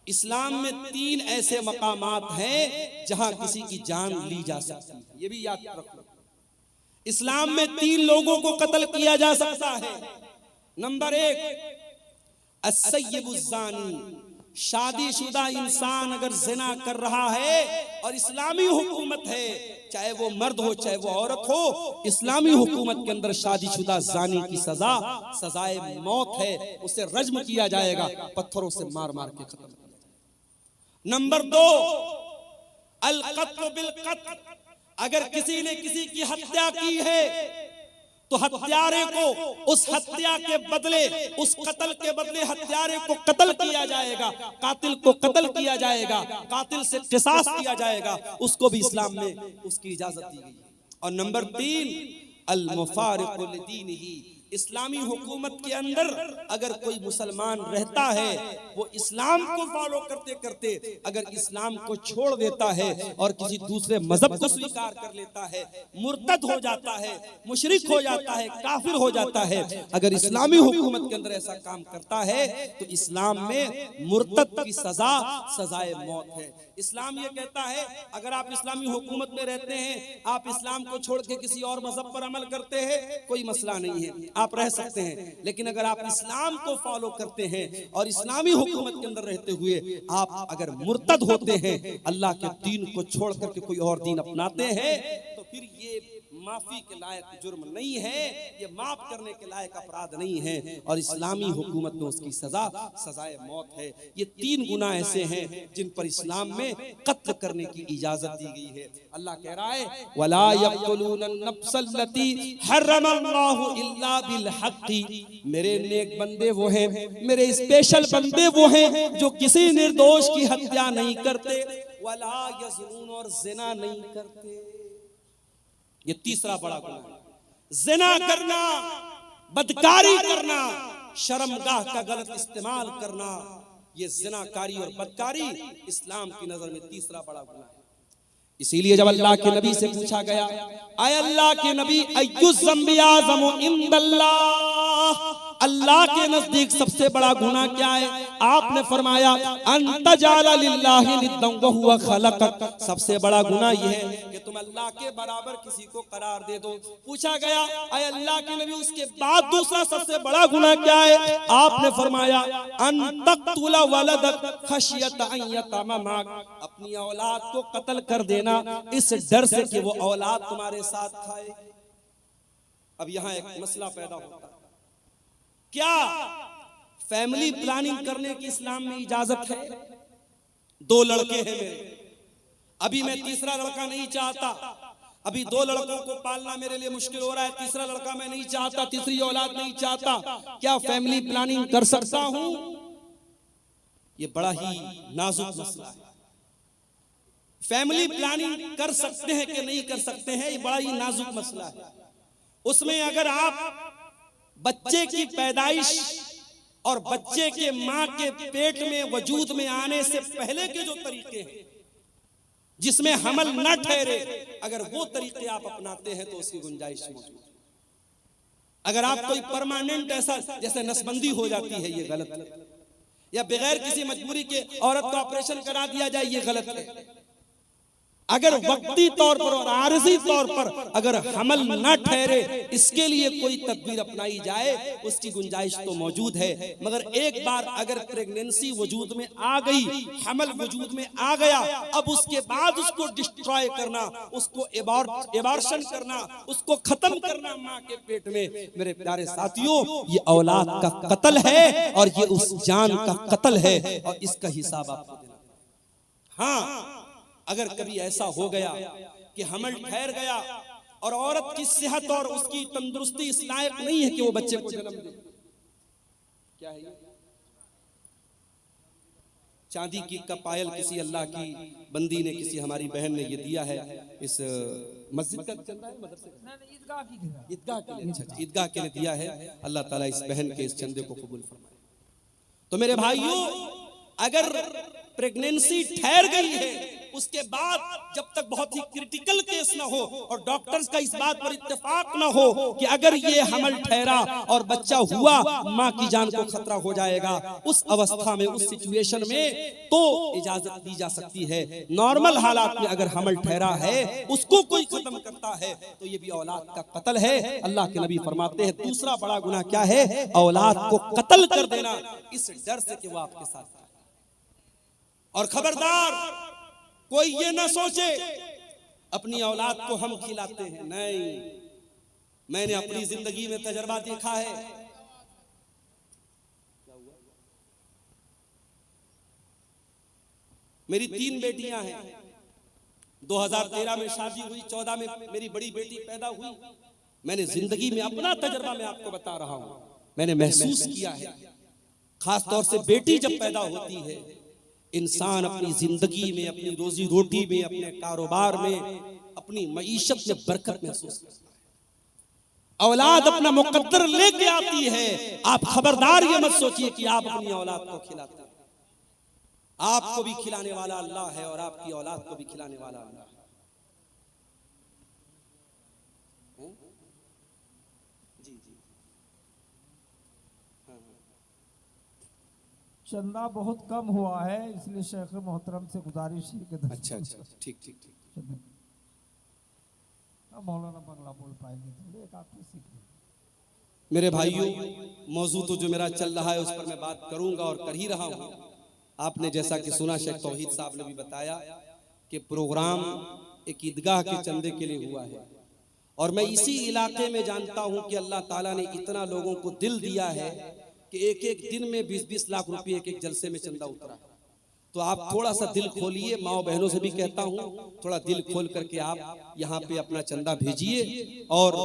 Speaker 1: इस्लाम में 3 ऐसे मकामात हैं जहां किसी की जान ली जा सकती है, ये भी याद रखो। इस्लाम में 3 लोगों को कत्ल किया जा सकता है। नंबर 1, अस्सय्यिबुज़्ज़ानी, शादीशुदा इंसान अगर जिना कर रहा है और इस्लामी हुकूमत है, चाहे वो मर्द हो चाहे वो औरत हो, इस्लामी हुकूमत के अंदर शादीशुदा जानी की सजा सजाए मौत है, उसे रज्म किया जाएगा, पत्थरों से मार मार के खत्म किया जाएगा। नंबर 2, अल क़त्ल बिल क़त्ल, अगर किसी ने किसी की हत्या की है तो हत्यारे को उस हत्या के बदले, उस कत्ल के बदले हत्यारे को कत्ल किया जाएगा, कातिल को कत्ल किया जाएगा, कातिल से क़िसास किया जाएगा, उसको भी इस्लाम में उसकी इजाजत दी गई है। और नंबर 3, अल मुफारिक़ु लिदीनिही, इस्लामी हुकूमत के अंदर अगर कोई मुसलमान रहता है, वो इस्लाम को फॉलो करते करते अगर इस्लाम को छोड़ देता है और किसी दूसरे मजहब को स्वीकार कर लेता है, मुर्तद हो जाता है, मुशरिक हो जाता है, काफिर हो जाता है, अगर इस्लामी हुकूमत के अंदर ऐसा काम करता है तो इस्लाम में मुर्तद की सजा सजाए मौत है। इस्लाम ये कहता है, अगर आप इस्लामी हुकूमत में रहते हैं, आप इस्लाम को छोड़ के किसी और मजहब पर अमल करते हैं, कोई मसला नहीं है, आप रह सकते हैं। लेकिन अगर आप इस्लाम को फॉलो करते हैं और इस्लामी हुकूमत के अंदर रहते हुए आप अगर मुर्तद होते हैं, अल्लाह के दीन को छोड़ करके कोई और दीन अपनाते हैं, तो फिर ये माफी के लायक जुर्म नहीं है, ये माफ करने के लायक अपराध नहीं है, और इस्लामी हुकूमत में उसकी सजा सजाए मौत है। ये 3 गुनाह ऐसे हैं जिन पर इस्लाम में कत्ल करने की इजाजत दी गई है। अल्लाह कह रहा है, वला यक़्तुलून नफ्सल्लती हर्रमल्लाहु इल्ला बिल हक़्क़ि, मेरे नेक बंदे वो हैं, मेरे स्पेशल बंदे वो हैं जो किसी निर्दोष की हत्या नहीं करते, वला यज़नून, और जिना नहीं करते। ये तीसरा बड़ा गुनाह है, जिना करना, बदकारी करना, शर्मगाह का गलत इस्तेमाल करना, ये जिनाकारी और बदकारी इस्लाम की नजर में तीसरा बड़ा गुनाह है। इसीलिए जब अल्लाह के नबी से पूछा गया, आय अल्लाह के नबी, अय्युज़ ज़म्बि आज़मु इंदल्लाह, अल्लाह के नजदीक सबसे बड़ा गुनाह क्या है? आपने फरमाया, अंत जाला लिल्लाहि निद्दन व हुवा खलक़क, सबसे बड़ा गुनाह यह है कि तुम अल्लाह के बराबर किसी को करार दे दो। पूछा गया, आय अल्लाह के नबी, उसके बाद दूसरा सबसे बड़ा गुनाह क्या है? आपने फरमाया, अन तक़्तुला वलदक खशियत अन यतमा माक, अपनी औलाद को कत्ल कर देना इस डर से कि वो औलाद तुम्हारे साथ खाए। अब यहां एक मसला पैदा होता है, क्या फैमिली प्लानिंग करने की इस्लाम में इजाजत है? 2 लड़के हैं मेरे, अभी मैं तीसरा लड़का नहीं चाहता, अभी 2 लड़कों को पालना मेरे लिए मुश्किल हो रहा है, तीसरा लड़का मैं नहीं चाहता, तीसरी औलाद नहीं चाहता, क्या फैमिली प्लानिंग कर सकता हूं? ये बड़ा ही नाजुक मसला है। फैमिली प्लानिंग कर सकते हैं कि नहीं कर सकते हैं, ये बड़ा ही नाजुक मसला है। उसमें अगर आप बच्चे की पैदाइश और बच्चे के मां के पेट में वजूद में आने से पहले के जो तरीके हैं जिसमें हमल न ठहरे, अगर वो तरीके आप अपनाते हैं तो उसकी गुंजाइश मौजूद है। अगर आप कोई परमानेंट ऐसा जैसे नसबंदी हो जाती है, ये गलत है, या बगैर किसी मजबूरी के औरत का ऑपरेशन करा दिया जाए, ये गलत है। अगर वक्ती तौर पर और आरजी तौर पर अगर हमल न ठहरे, इसके लिए कोई तदबीर अपनाई जाए, उसकी गुंजाइश तो मौजूद है। मगर एक बार अगर प्रेगनेंसी वजूद में आ गई, हमल वजूद में आ गया, अब उसके बाद उसको डिस्ट्रॉय करना, उसको एबॉर्शन करना, उसको खत्म करना मां के पेट में, मेरे प्यारे साथियों, ये औलाद का कत्ल है और ये उस जान का कत्ल है, और इसका हिसाब आपको देना। हाँ, अगर कभी ऐसा हो गया कि हमल ठहर गया और औरत की सेहत और उसकी तंदुरुस्ती इस लायक नहीं है कि वो बच्चे को जन्म दे, क्या है चांदी की का पायल किसी अल्लाह की बंदी ने, किसी हमारी बहन ने ये दिया है। इस मस्जिद का चंदा है, मदरसे का?
Speaker 2: ईदगाह की गिरा।
Speaker 1: ईदगाह के लिए, अच्छा ईदगाह के लिए दिया है। अल्लाह ताला इस बहन के इस चंदे को कबूल फरमाए। तो मेरे भाइयों, अगर प्रेगनेंसी ठहर गई है, उसके बाद जब तक बहुत ही क्रिटिकल केस ना हो और डॉक्टर्स का इस बात पर इत्तेफाक ना हो कि अगर ये हमल ठहरा और बच्चा हुआ, माँ की जान को खतरा हो जाएगा, उस अवस्था में, उस सिचुएशन में तो इजाजत दी जा सकती है। नॉर्मल हालात में अगर हमल ठहरा है, उसको कोई खत्म करता है तो ये भी औलाद का कत्ल है। अल्लाह के नबी फरमाते हैं दूसरा बड़ा गुनाह क्या है? औलाद को कत्ल कर देना, इस डर से कि वो आपके साथ है। और खबरदार कोई ये ना सोचे अपनी औलाद को हम खिलाते हैं, नहीं। मैंने अपनी जिंदगी में तजर्बा देखा है। मेरी 3 बेटियां हैं। 2013 में शादी हुई, 14 में मेरी बड़ी बेटी पैदा हुई। मैंने जिंदगी में अपना तजर्बा मैं आपको बता रहा हूं, मैंने महसूस किया है। खास तौर से बेटी जब पैदा होती है, इंसान अपनी जिंदगी में, अपनी रोजी रोटी में, अपने कारोबार में, अपनी मईशत में बरकत महसूस करता है। औलाद अपना मुकद्दर लेके आती है। आप खबरदार ये मत सोचिए कि आप अपनी औलाद को खिलाते हैं। आपको भी खिलाने वाला अल्लाह है और आपकी औलाद को भी खिलाने वाला अल्लाह है। जी जी,
Speaker 2: चंदा बहुत कम हुआ है, इसलिए शेख मोहतरम से गुजारिश है कि
Speaker 1: अच्छा अच्छा, ठीक ठीक ठीक।
Speaker 2: मौलाना बंगला बोल पाएंगे थोड़े, एक आपसे सीख लें।
Speaker 1: मेरे भाइयों, मौजू तो जो मेरा चल रहा है उस पर मैं बात करूंगा और कर ही रहा हूं। आपने जैसा कि सुना, शेख तौहीद साहब ने भी बताया कि प्रोग्राम एक ईदगाह के चंदे के लिए हुआ है। और मैं इसी इलाके में जानता हूं कि अल्लाह ताला ने इतना लोगों को दिल दिया है कि एक एक दिन में 20-20 लाख रुपए एक एक जलसे में चंदा उतरा है। तो आप थोड़ा सा दिल खोलिए, माओ बहनों से भी कहता हूं, थोड़ा दिल खोल करके आप यहाँ पे अपना चंदा भेजिए। और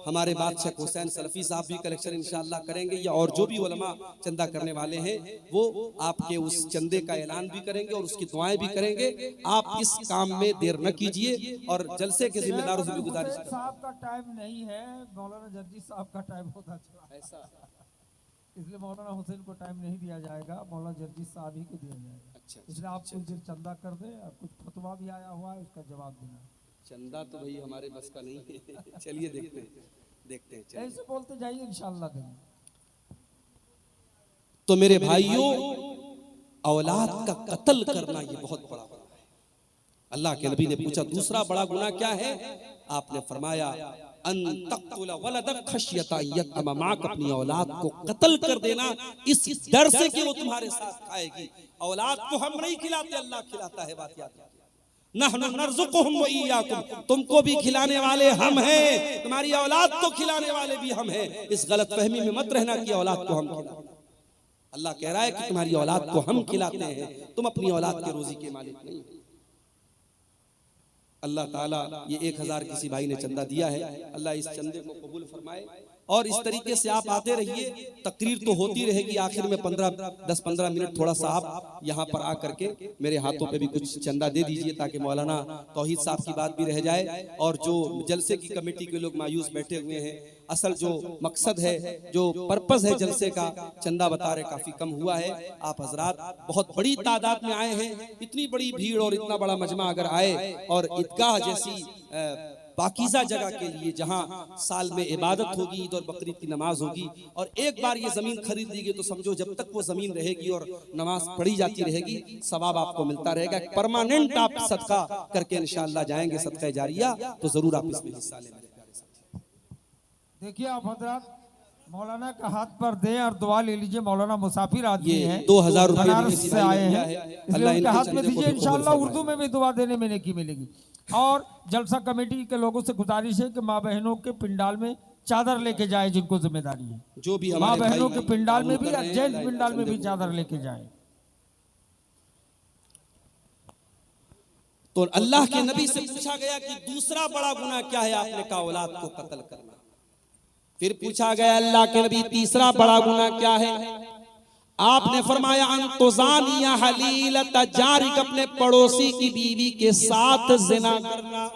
Speaker 1: हमारे बादशाह हुसैन सलफी साहब भी कलेक्शन इंशाअल्लाह करेंगे, या और जो भी उलमा चंदा करने वाले हैं वो आपके उस चंदे का ऐलान भी करेंगे और उसकी दुआएं भी करेंगे। आप इस काम में देर न कीजिए और जलसे के जिम्मेदारों से भी गुजारिश करें।
Speaker 2: साहब का टाइम नहीं है, मौलाना जर्जी साहब का टाइम होता चला ऐसा, इसलिए मौलाना हुसैन को टाइम नहीं दिया जाएगा, मौलाना जर्जी साहब ही को दिया जाएगा।
Speaker 1: अच्छा,
Speaker 2: इसलिए आप कुछ देर चंदा कर दें, और कुछ फतवा भी आया हुआ है उसका जवाब देना।
Speaker 1: चंदा तो भाई हमारे बस का नहीं है। चलिए देखते हैं।
Speaker 2: ऐसे बोलते जाइए, इंशाअल्लाह देंगे।
Speaker 1: तो मेरे भाइयों, औलाद का कत्ल करना ये बहुत बड़ा गुनाह है। अल्लाह के नबी ने पूछा दूसरा बड़ा गुनाह क्या है? आपने फरमाया अन तक़तुला वलदक खश्यता यतमा माक, अपनी औलाद को कत्ल कर देना इस डर से कि वो तुम्हारे साथ खाएगी। औलाद को हम नहीं खिलाते, अल्लाह खिलाता है। बात याद रखिए, नहनु नरज़ुकुहुम व इय्याकुम, तुमको भी खिलाने वाले हम हैं, तुम्हारी औलाद को खिलाने वाले भी हम हैं। इस गलतफहमी में मत रहना कि औलाद को हम खिलाते। अल्लाह कह रहा है कि तुम्हारी औलाद को हम खिलाते हैं, तुम अपनी औलाद के रोजी के मालिक नहीं हो। अल्लाह ताला ये 1000 किसी भाई ने चंदा दिया है, अल्लाह इस चंदे को कबूल फरमाए। और इस तरीके से आप आते रहिए, तकरीर तो होती रहेगी। आखिर में 10-15 मिनट थोड़ा सा आप यहाँ पर आकर के मेरे हाथों पे भी कुछ चंदा दे दीजिए, ताकि मौलाना तौहीद साहब की बात भी रह जाए। और जो जलसे की कमेटी के लोग मायूस बैठे हुए हैं, असल जो मकसद है, जो पर्पस है जलसे का, चंदा बता रहे काफी कम हुआ है। आप हजरात बहुत बड़ी तादाद में आए हैं, इतनी बड़ी भीड़ और इतना बड़ा मजमा अगर आए और ईदगाह जैसी पाकीज़ा जगह के लिए, जहां साल में इबादत होगी, ईद और बकरीद की नमाज होगी, और एक बार ये जमीन खरीद ली गई तो समझो जब तक वो जमीन रहेगी और नमाज पढ़ी जाती रहेगी, सवाब आपको मिलता रहेगा। परमानेंट आप सदका करके इंशाअल्लाह जाएंगे, सदका जारिया, तो जरूर आप इसमें हिस्सा लें।
Speaker 2: देखिए आप हजरात मौलाना का हाथ पर दें और दुआ ले लीजिए। मौलाना मुसाफिर आदमी हैं,
Speaker 1: 2000
Speaker 2: बनारस से आए हैं, इसलिए उनके हाथ में दीजिए, इंशाअल्लाह उर्दू में भी दुआ देने में नेकी मिलेगी। और जलसा कमेटी के लोगों से गुजारिश है कि माँ बहनों के पिंडाल में चादर लेके जाए, जिनको जिम्मेदारी है,
Speaker 1: जो भी
Speaker 2: माँ बहनों के पिंडाल में भी, जेंट्स पिंडाल में भी चादर लेके जाए।
Speaker 1: तो अल्लाह के नबी से पूछा गया कि दूसरा बड़ा गुनाह क्या है? आपने कहा औलाद को कत्ल करना। फिर पूछा गया अल्लाह के नबी तीसरा बड़ा गुनाह क्या है? आपने फरमाया अंतुजानिया हलीलत जारिक, अपने पड़ोसी की बीवी के साथ जिना करना।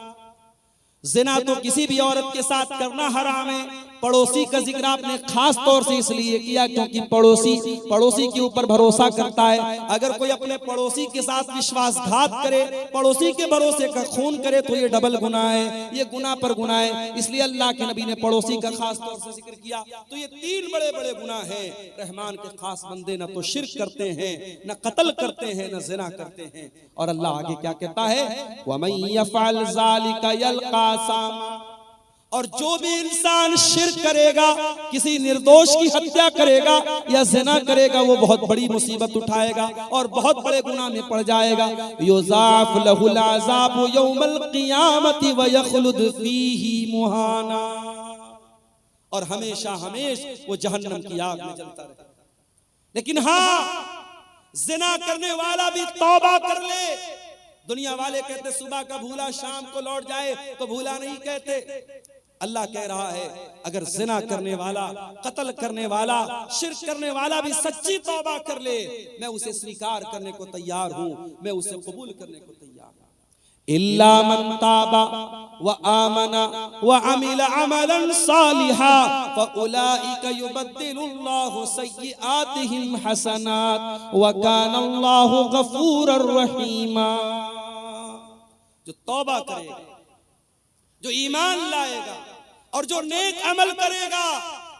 Speaker 1: जिना तो किसी भी औरत के साथ करना हराम है। पड़ोसी का जिक्र आपने खास तौर से इसलिए किया क्योंकि पड़ोसी के ऊपर भरोसा करता है। अगर कोई अपने पड़ोसी के साथ विश्वासघात करे, पड़ोसी के भरोसे का खून करे, तो ये डबल गुनाह है, ये गुनाह पर गुनाह है। इसलिए अल्लाह के नबी ने पड़ोसी का खास तौर से जिक्र किया। तो ये तीन बड़े बड़े गुनाह हैं। रहमान के खास बंदे न तो शिर्क करते हैं, न कत्ल करते हैं, न जिना करते हैं। और अल्लाह आगे क्या कहता है, वमन यफअल ज़ालिका यल्का सामा, और जो भी इंसान शिर्क करेगा, किसी निर्दोष की हत्या करेगा या ज़िना करेगा, वो बहुत बड़ी मुसीबत उठाएगा और बहुत बड़े गुनाह में पड़ जाएगा। युज़ाफ़ लहुल अज़ाबु यौमल क़ियामति व यख़लुद फ़ीही मुहाना, और हमेशा वो जहन्नम की आग में जलता रहेगा। लेकिन हाँ, ज़िना करने वाला भी तौबा कर ले। दुनिया वाले कहते सुबह का भूला शाम को लौट जाए, तो भूला नहीं कहते। अल्लाह कह रहा है, अगर जिना करने वाला, कत्ल करने वाला, शिर्क करने वाला भी सच्ची तौबा कर ले, मैं उसे स्वीकार करने को तैयार हूं, मैं उसे कबूल करने को तैयार हूं। इल्ला मन ताबा व आमना व अमिल अमलन सालिहा फउलाइका युबद्दिलुल्लाहु सय्यिआतिहिम हसनात व कानल्लाहु गफूरर रहीमा। जो तौबा करेगा, जो ईमान लाएगा और जो नेक अमल करेगा,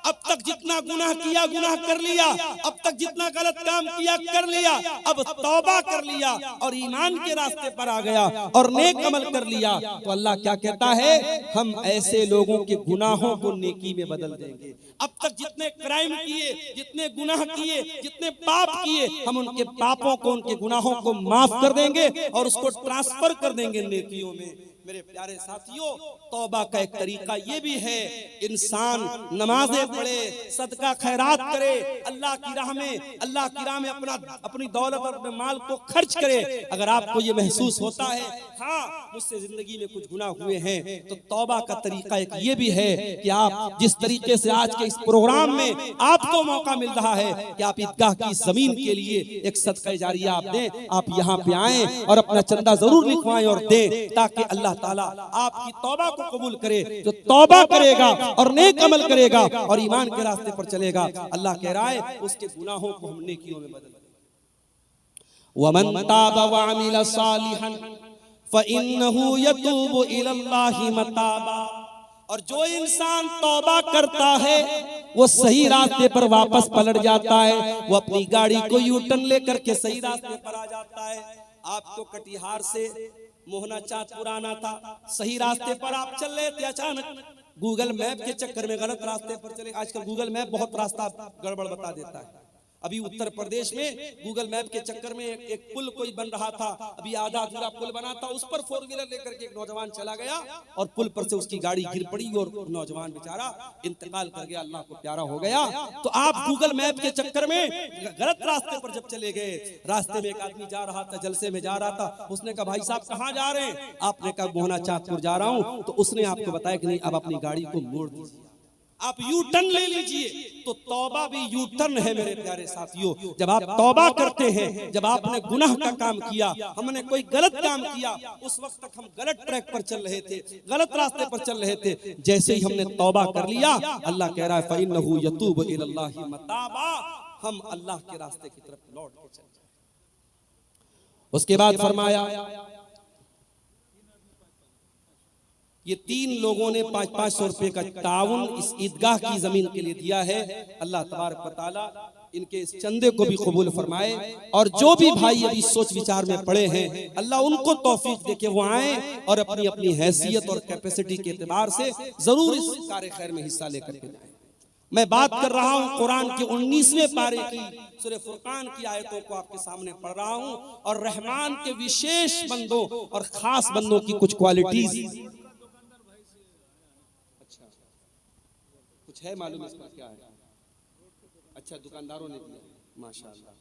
Speaker 1: अब तक जितना गुनाह किया गुनाह कर लिया, अब तक जितना गलत काम किया कर लिया, अब तौबा कर लिया और ईमान के रास्ते पर आ गया और नेक अमल कर लिया, तो अल्लाह क्या कहता है, हम ऐसे लोगों के गुनाहों को नेकी में बदल देंगे। अब तक जितने क्राइम किए, जितने गुनाह किए, जितने पाप किए, हम उनके पापों को, उनके गुनाहों को माफ कर देंगे और उसको ट्रांसफर कर देंगे नेकियों में। मेरे प्यारे साथियों, तौबा का एक तरीका ये भी है, इंसान नमाजें पढ़े, सदका खैरात करे, अल्लाह की राह में अपनी दौलत और अपने माल को खर्च करे। अगर आपको ये महसूस होता है, हाँ मुझसे जिंदगी में कुछ गुनाह हुए हैं, तो तौबा का तरीका एक ये भी है कि आप जिस तरीके से आज के इस प्रोग्राम में आपको मौका मिल रहा है कि आप ईदगाह की जमीन के लिए एक सदका जारिया आप दें, आप यहाँ पे आए और अपना चंदा जरूर लिखवाएं और दें, ताकि अल्लाह ताला आपकी तौबा को कबूल करे। जो तौबा करेगा और नेक अमल करेगा और ईमान के रास्ते पर चलेगा, अल्लाह कह रहा है उसके गुनाहों को हम नेकियों में बदल देंगे। वमन ताबा व अमिल सालिहन फइन्नहु यतूबु इलल्लाहि मताबा, और जो इंसान तौबा करता है वो सही रास्ते पर वापस पलट जाता है, वो अपनी गाड़ी को यू टर्न लेकर के सही रास्ते पर आ जाता है। आपको कटिहार से मोहना चाँद पुराना था, सही रास्ते पर आप चल रहे थे, अचानक गूगल मैप के चक्कर में गलत रास्ते पर चले। आजकल गूगल मैप बहुत रास्ता गड़बड़ बता देता है। अभी उत्तर प्रदेश में गूगल मैप के चक्कर में एक पुल कोई बन रहा था, अभी आधा अधूरा पुल बना था, उस पर 4 व्हीलर लेकर के एक नौजवान चला गया और पुल पर से उसकी गाड़ी गिर पड़ी और नौजवान बेचारा इंतकाल कर गया, अल्लाह को प्यारा हो गया। तो आप गूगल मैप के चक्कर में गलत रास्ते पर जब चले गए, रास्ते में एक आदमी जा रहा था, जलसे में जा रहा था, उसने कहा भाई साहब कहाँ जा रहे हैं? आपने कहा मोहना चाँदपुर जा रहा हूँ। तो उसने आपको बताया कि नहीं, अब अपनी गाड़ी को मोड़ दीजिए, आप यू टर्न ले लीजिए। तो तौबा भी यू टर्न है मेरे प्यारे साथियों। जब आप तौबा करते हैं, जब आपने गुनाह का काम किया, हमने कोई गलत काम किया, उस वक्त तक हम गलत ट्रैक पर चल रहे थे, गलत रास्ते पर चल रहे थे, जैसे ही हमने तौबा कर लिया, अल्लाह कह रहा है फइन्नहु यतूबु इलल्लाहि मताबा, हम अल्लाह के रास्ते की तरफ लौट के चल जाए। उसके बाद फरमाया, ये 3 लोगों ने 500-500 रुपए का ताउन इस ईदगाह की जमीन के लिए दिया है। अल्लाह तबारक व तआला इनके इस चंदे को भी कबूल फरमाए, और जो भी भाई अभी सोच विचार में पड़े हैं, अल्लाह उनको तौफीक दे के वो आए और अपनी अपनी हैसियत और कैपेसिटी के एतबार से जरूर इस कार्य खैर में हिस्सा लेकर के जाए। मैं बात कर रहा हूँ कुरान के 19वें पारे की सूरह फुरकान की आयतों को आपके सामने पढ़ रहा हूँ, और रहमान के विशेष बंदों और खास बंदों की कुछ क्वालिटीज है मालूम, इसका क्या है? अच्छा, दुकानदारों ने दिया, माशाअल्लाह।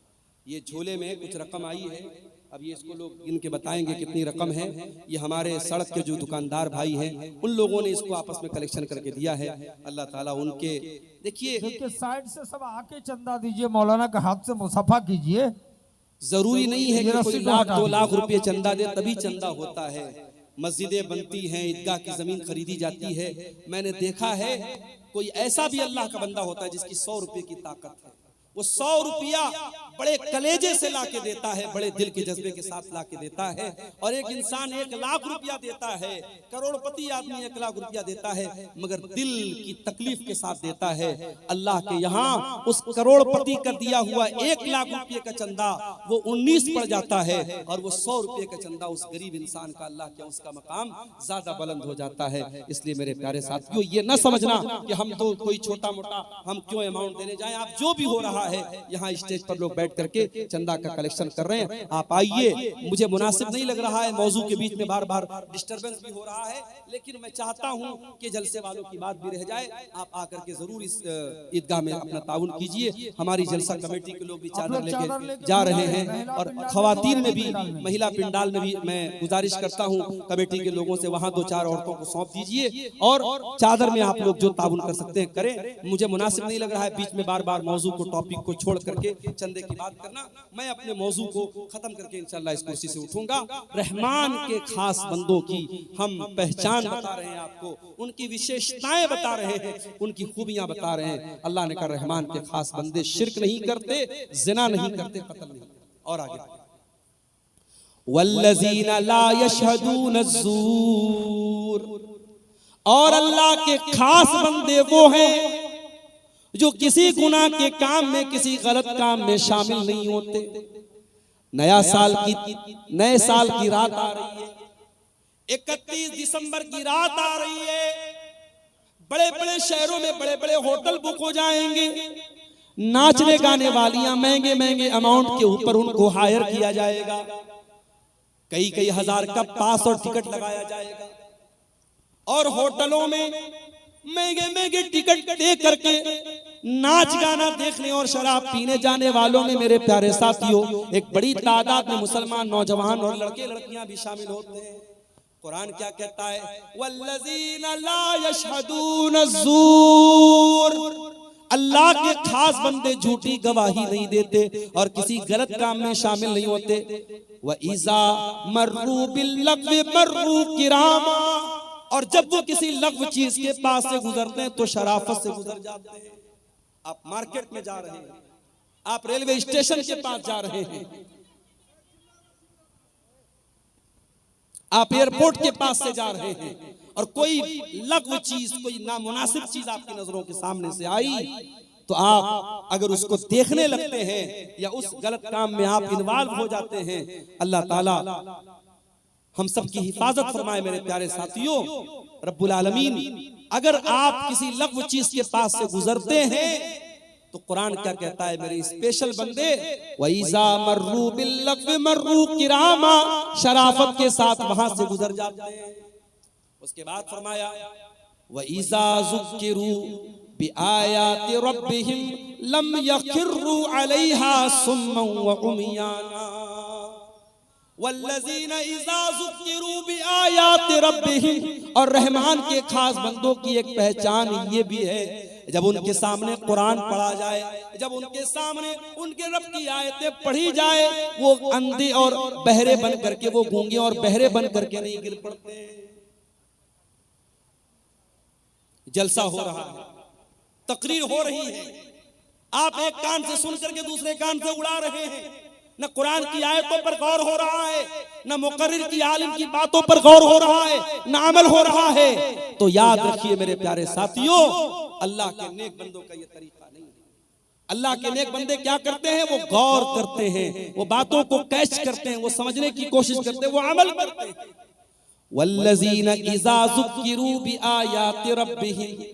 Speaker 1: ये झोले में कुछ रकम आई है, अब ये इसको लोग इनके बताएंगे कितनी रकम है। ये हमारे सड़क के जो दुकानदार भाई हैं उन लोगों ने इसको आपस में कलेक्शन करके दिया है। अल्लाह ताला उनके देखिए
Speaker 2: साइड से सब आके चंदा दीजिए, मौलाना का हाथ से मुसाफा कीजिए।
Speaker 1: जरूरी नहीं है कि कोई लाख 2 लाख रुपए चंदा दे तभी चंदा होता है। मस्जिदें बनती हैं, ईदगाह की जमीन खरीदी जाती है। मैंने देखा है कोई ऐसा भी अल्लाह का बंदा होता है जिसकी 100 रुपए की ताकत है, वो 100 रुपया बड़े कलेजे से लाके देता है, बड़े दिल के जज्बे के साथ लाके देता है। और एक इंसान 1 लाख रुपया देता है, करोड़पति आदमी 1 लाख रुपया देता है, मगर दिल की तकलीफ के साथ देता है। अल्लाह के यहाँ उस करोड़पति का दिया हुआ 1 लाख रुपये का चंदा वो 19 पड़ जाता है, और वो 100 रुपये का चंदा उस गरीब इंसान का अल्लाह के उसका मकाम ज्यादा बुलंद हो जाता है। इसलिए मेरे प्यारे साथियों, ये न समझना कि हम तो कोई छोटा मोटा हम क्यों अमाउंट देने जाएं। आप जो भी हो रहा है, यहाँ स्टेज पर लोग बैठ करके चंदा का कलेक्शन कर रहे हैं, आप आइए। मुझे मुनासिब नहीं लग रहा है, मौजू के बीच में बार बार डिस्टरबेंस भी हो रहा है, लेकिन मैं चाहता हूं कि जलसे वालों की बात भी रह जाए। आप आकर के जरूर इस ईदगाह में अपना ताउन कीजिए। हमारी जलसा कमेटी के लोग भी चादर लेके जा रहे हैं, और खवातीन में भी, महिला पिंडाल में भी मैं गुजारिश करता हूं कमेटी के लोगों से वहां 2-4 औरतों को सौंप दीजिए, और चादर में आप लोग जो ताउन कर सकते हैं करें। मुझे मुनासिब नहीं लग रहा है बीच में बार बार मौजू को, टॉपिक को छोड़ करके चंदे की बात करना। मैं अपने मौजू को खत्म करके इंशाअल्लाह इस कुर्सी से उठूंगा। रहमान के खास बंदों की हम पहचान बता रहे हैं आपको, उनकी विशेषताएं बता रहे हैं, उनकी खूबियां बता रहे हैं। अल्लाह ने कहा रहमान के खास बंदे शिर्क नहीं करते, जिना नहीं करते, कत्ल नहीं करते। और आगे वल्लज़ीना ला यशहदून ज़ूर, और अल्लाह के खास बंदे वो हैं जो किसी गुनाह के काम में, किसी गलत काम में शामिल नहीं होते। नए साल की रात आ रही है, 31 दिसंबर की रात आ रही है। बड़े बड़े शहरों में बड़े बड़े होटल बुक हो जाएंगे, नाचने गाने वालियां महंगे महंगे अमाउंट के ऊपर उनको हायर किया जाएगा। कई हजार का पास और टिकट लगाया जाएगा, और होटलों में महंगे महंगे टिकट दे करके नाच गाना देखने और शराब पीने जाने वालों में मेरे प्यारे साथियों एक बड़ी तादाद में मुसलमान नौजवान और लड़के लड़कियां भी शामिल होते हैं। कुरान क्या कहता है? वल्लज़ीना ला यशहदून ज़ूर, अल्लाह के खास बंदे झूठी गवाही नहीं देते और किसी गलत काम में शामिल नहीं होते। व इज़ा मर्रू बिल्लग़्वी मर्रू किरामा, और जब वो किसी लग़्व चीज के पास से गुजरते हैं तो शराफत से गुजर जाते हैं। आप मार्केट में जा रहे हैं, आप रेलवे स्टेशन के पास जा रहे हैं, आप एयरपोर्ट के पास से जा रहे हैं, और कोई लग़्व चीज, कोई नामुनासिब चीज आपकी नजरों के सामने से आई, तो आप अगर उसको देखने लगते हैं या उस गलत काम में आप इन्वॉल्व हो जाते हैं, अल्लाह ताला हम सब की हिफाजत फरमाए। मेरे प्यारे साथियों, रब्बुल आलमीन अगर आप किसी लग़्व चीज के पास से गुजरते हैं तो कुरान क्या कहता है? मेरे स्पेशल बंदे वइज़ा मर्रू बिल्लग़्वी मर्रू किरामा, शराफत के साथ वहां से गुजर जाते हैं। उसके बाद फरमाया वइज़ा ज़ुक्किरू बिआयाति रब्बिहिम लम यखिर्रू अलैहा सुम्मन व उमियाना वल्लज़ीना इज़ा ज़ुक्किरू बिआयाति रब्बिहिम, और रहमान के खास बंदों की एक पहचान ये भी है, जब उनके सामने कुरान पढ़ा जाए, जब उनके सामने उनके रब की आयतें पढ़ी जाए, वो अंधे और बहरे बन करके, वो गूंगे और बहरे बन करके नहीं गिर पड़ते। जलसा हो रहा है, तकरीर हो रही है, आप एक कान से सुन करके दूसरे कान से उड़ा रहे हैं, न कुरान की आयतों पर गौर हो रहा है, न मुकर्रिर की आलिम की बातों पर गौर हो रहा है, न अमल हो रहा है। तो याद रखिए मेरे प्यारे साथियों, अल्लाह के नेक बंदों का ये तरीका नहीं है। अल्लाह के नेक बंदे क्या करते हैं? वो गौर करते हैं, वो बातों को कैच करते हैं, वो समझने की कोशिश करते हैं, वो अमल करते हैं। वल्लज़ीना इज़ा ज़ुक्किरू बिआयाति रब्बिहिम,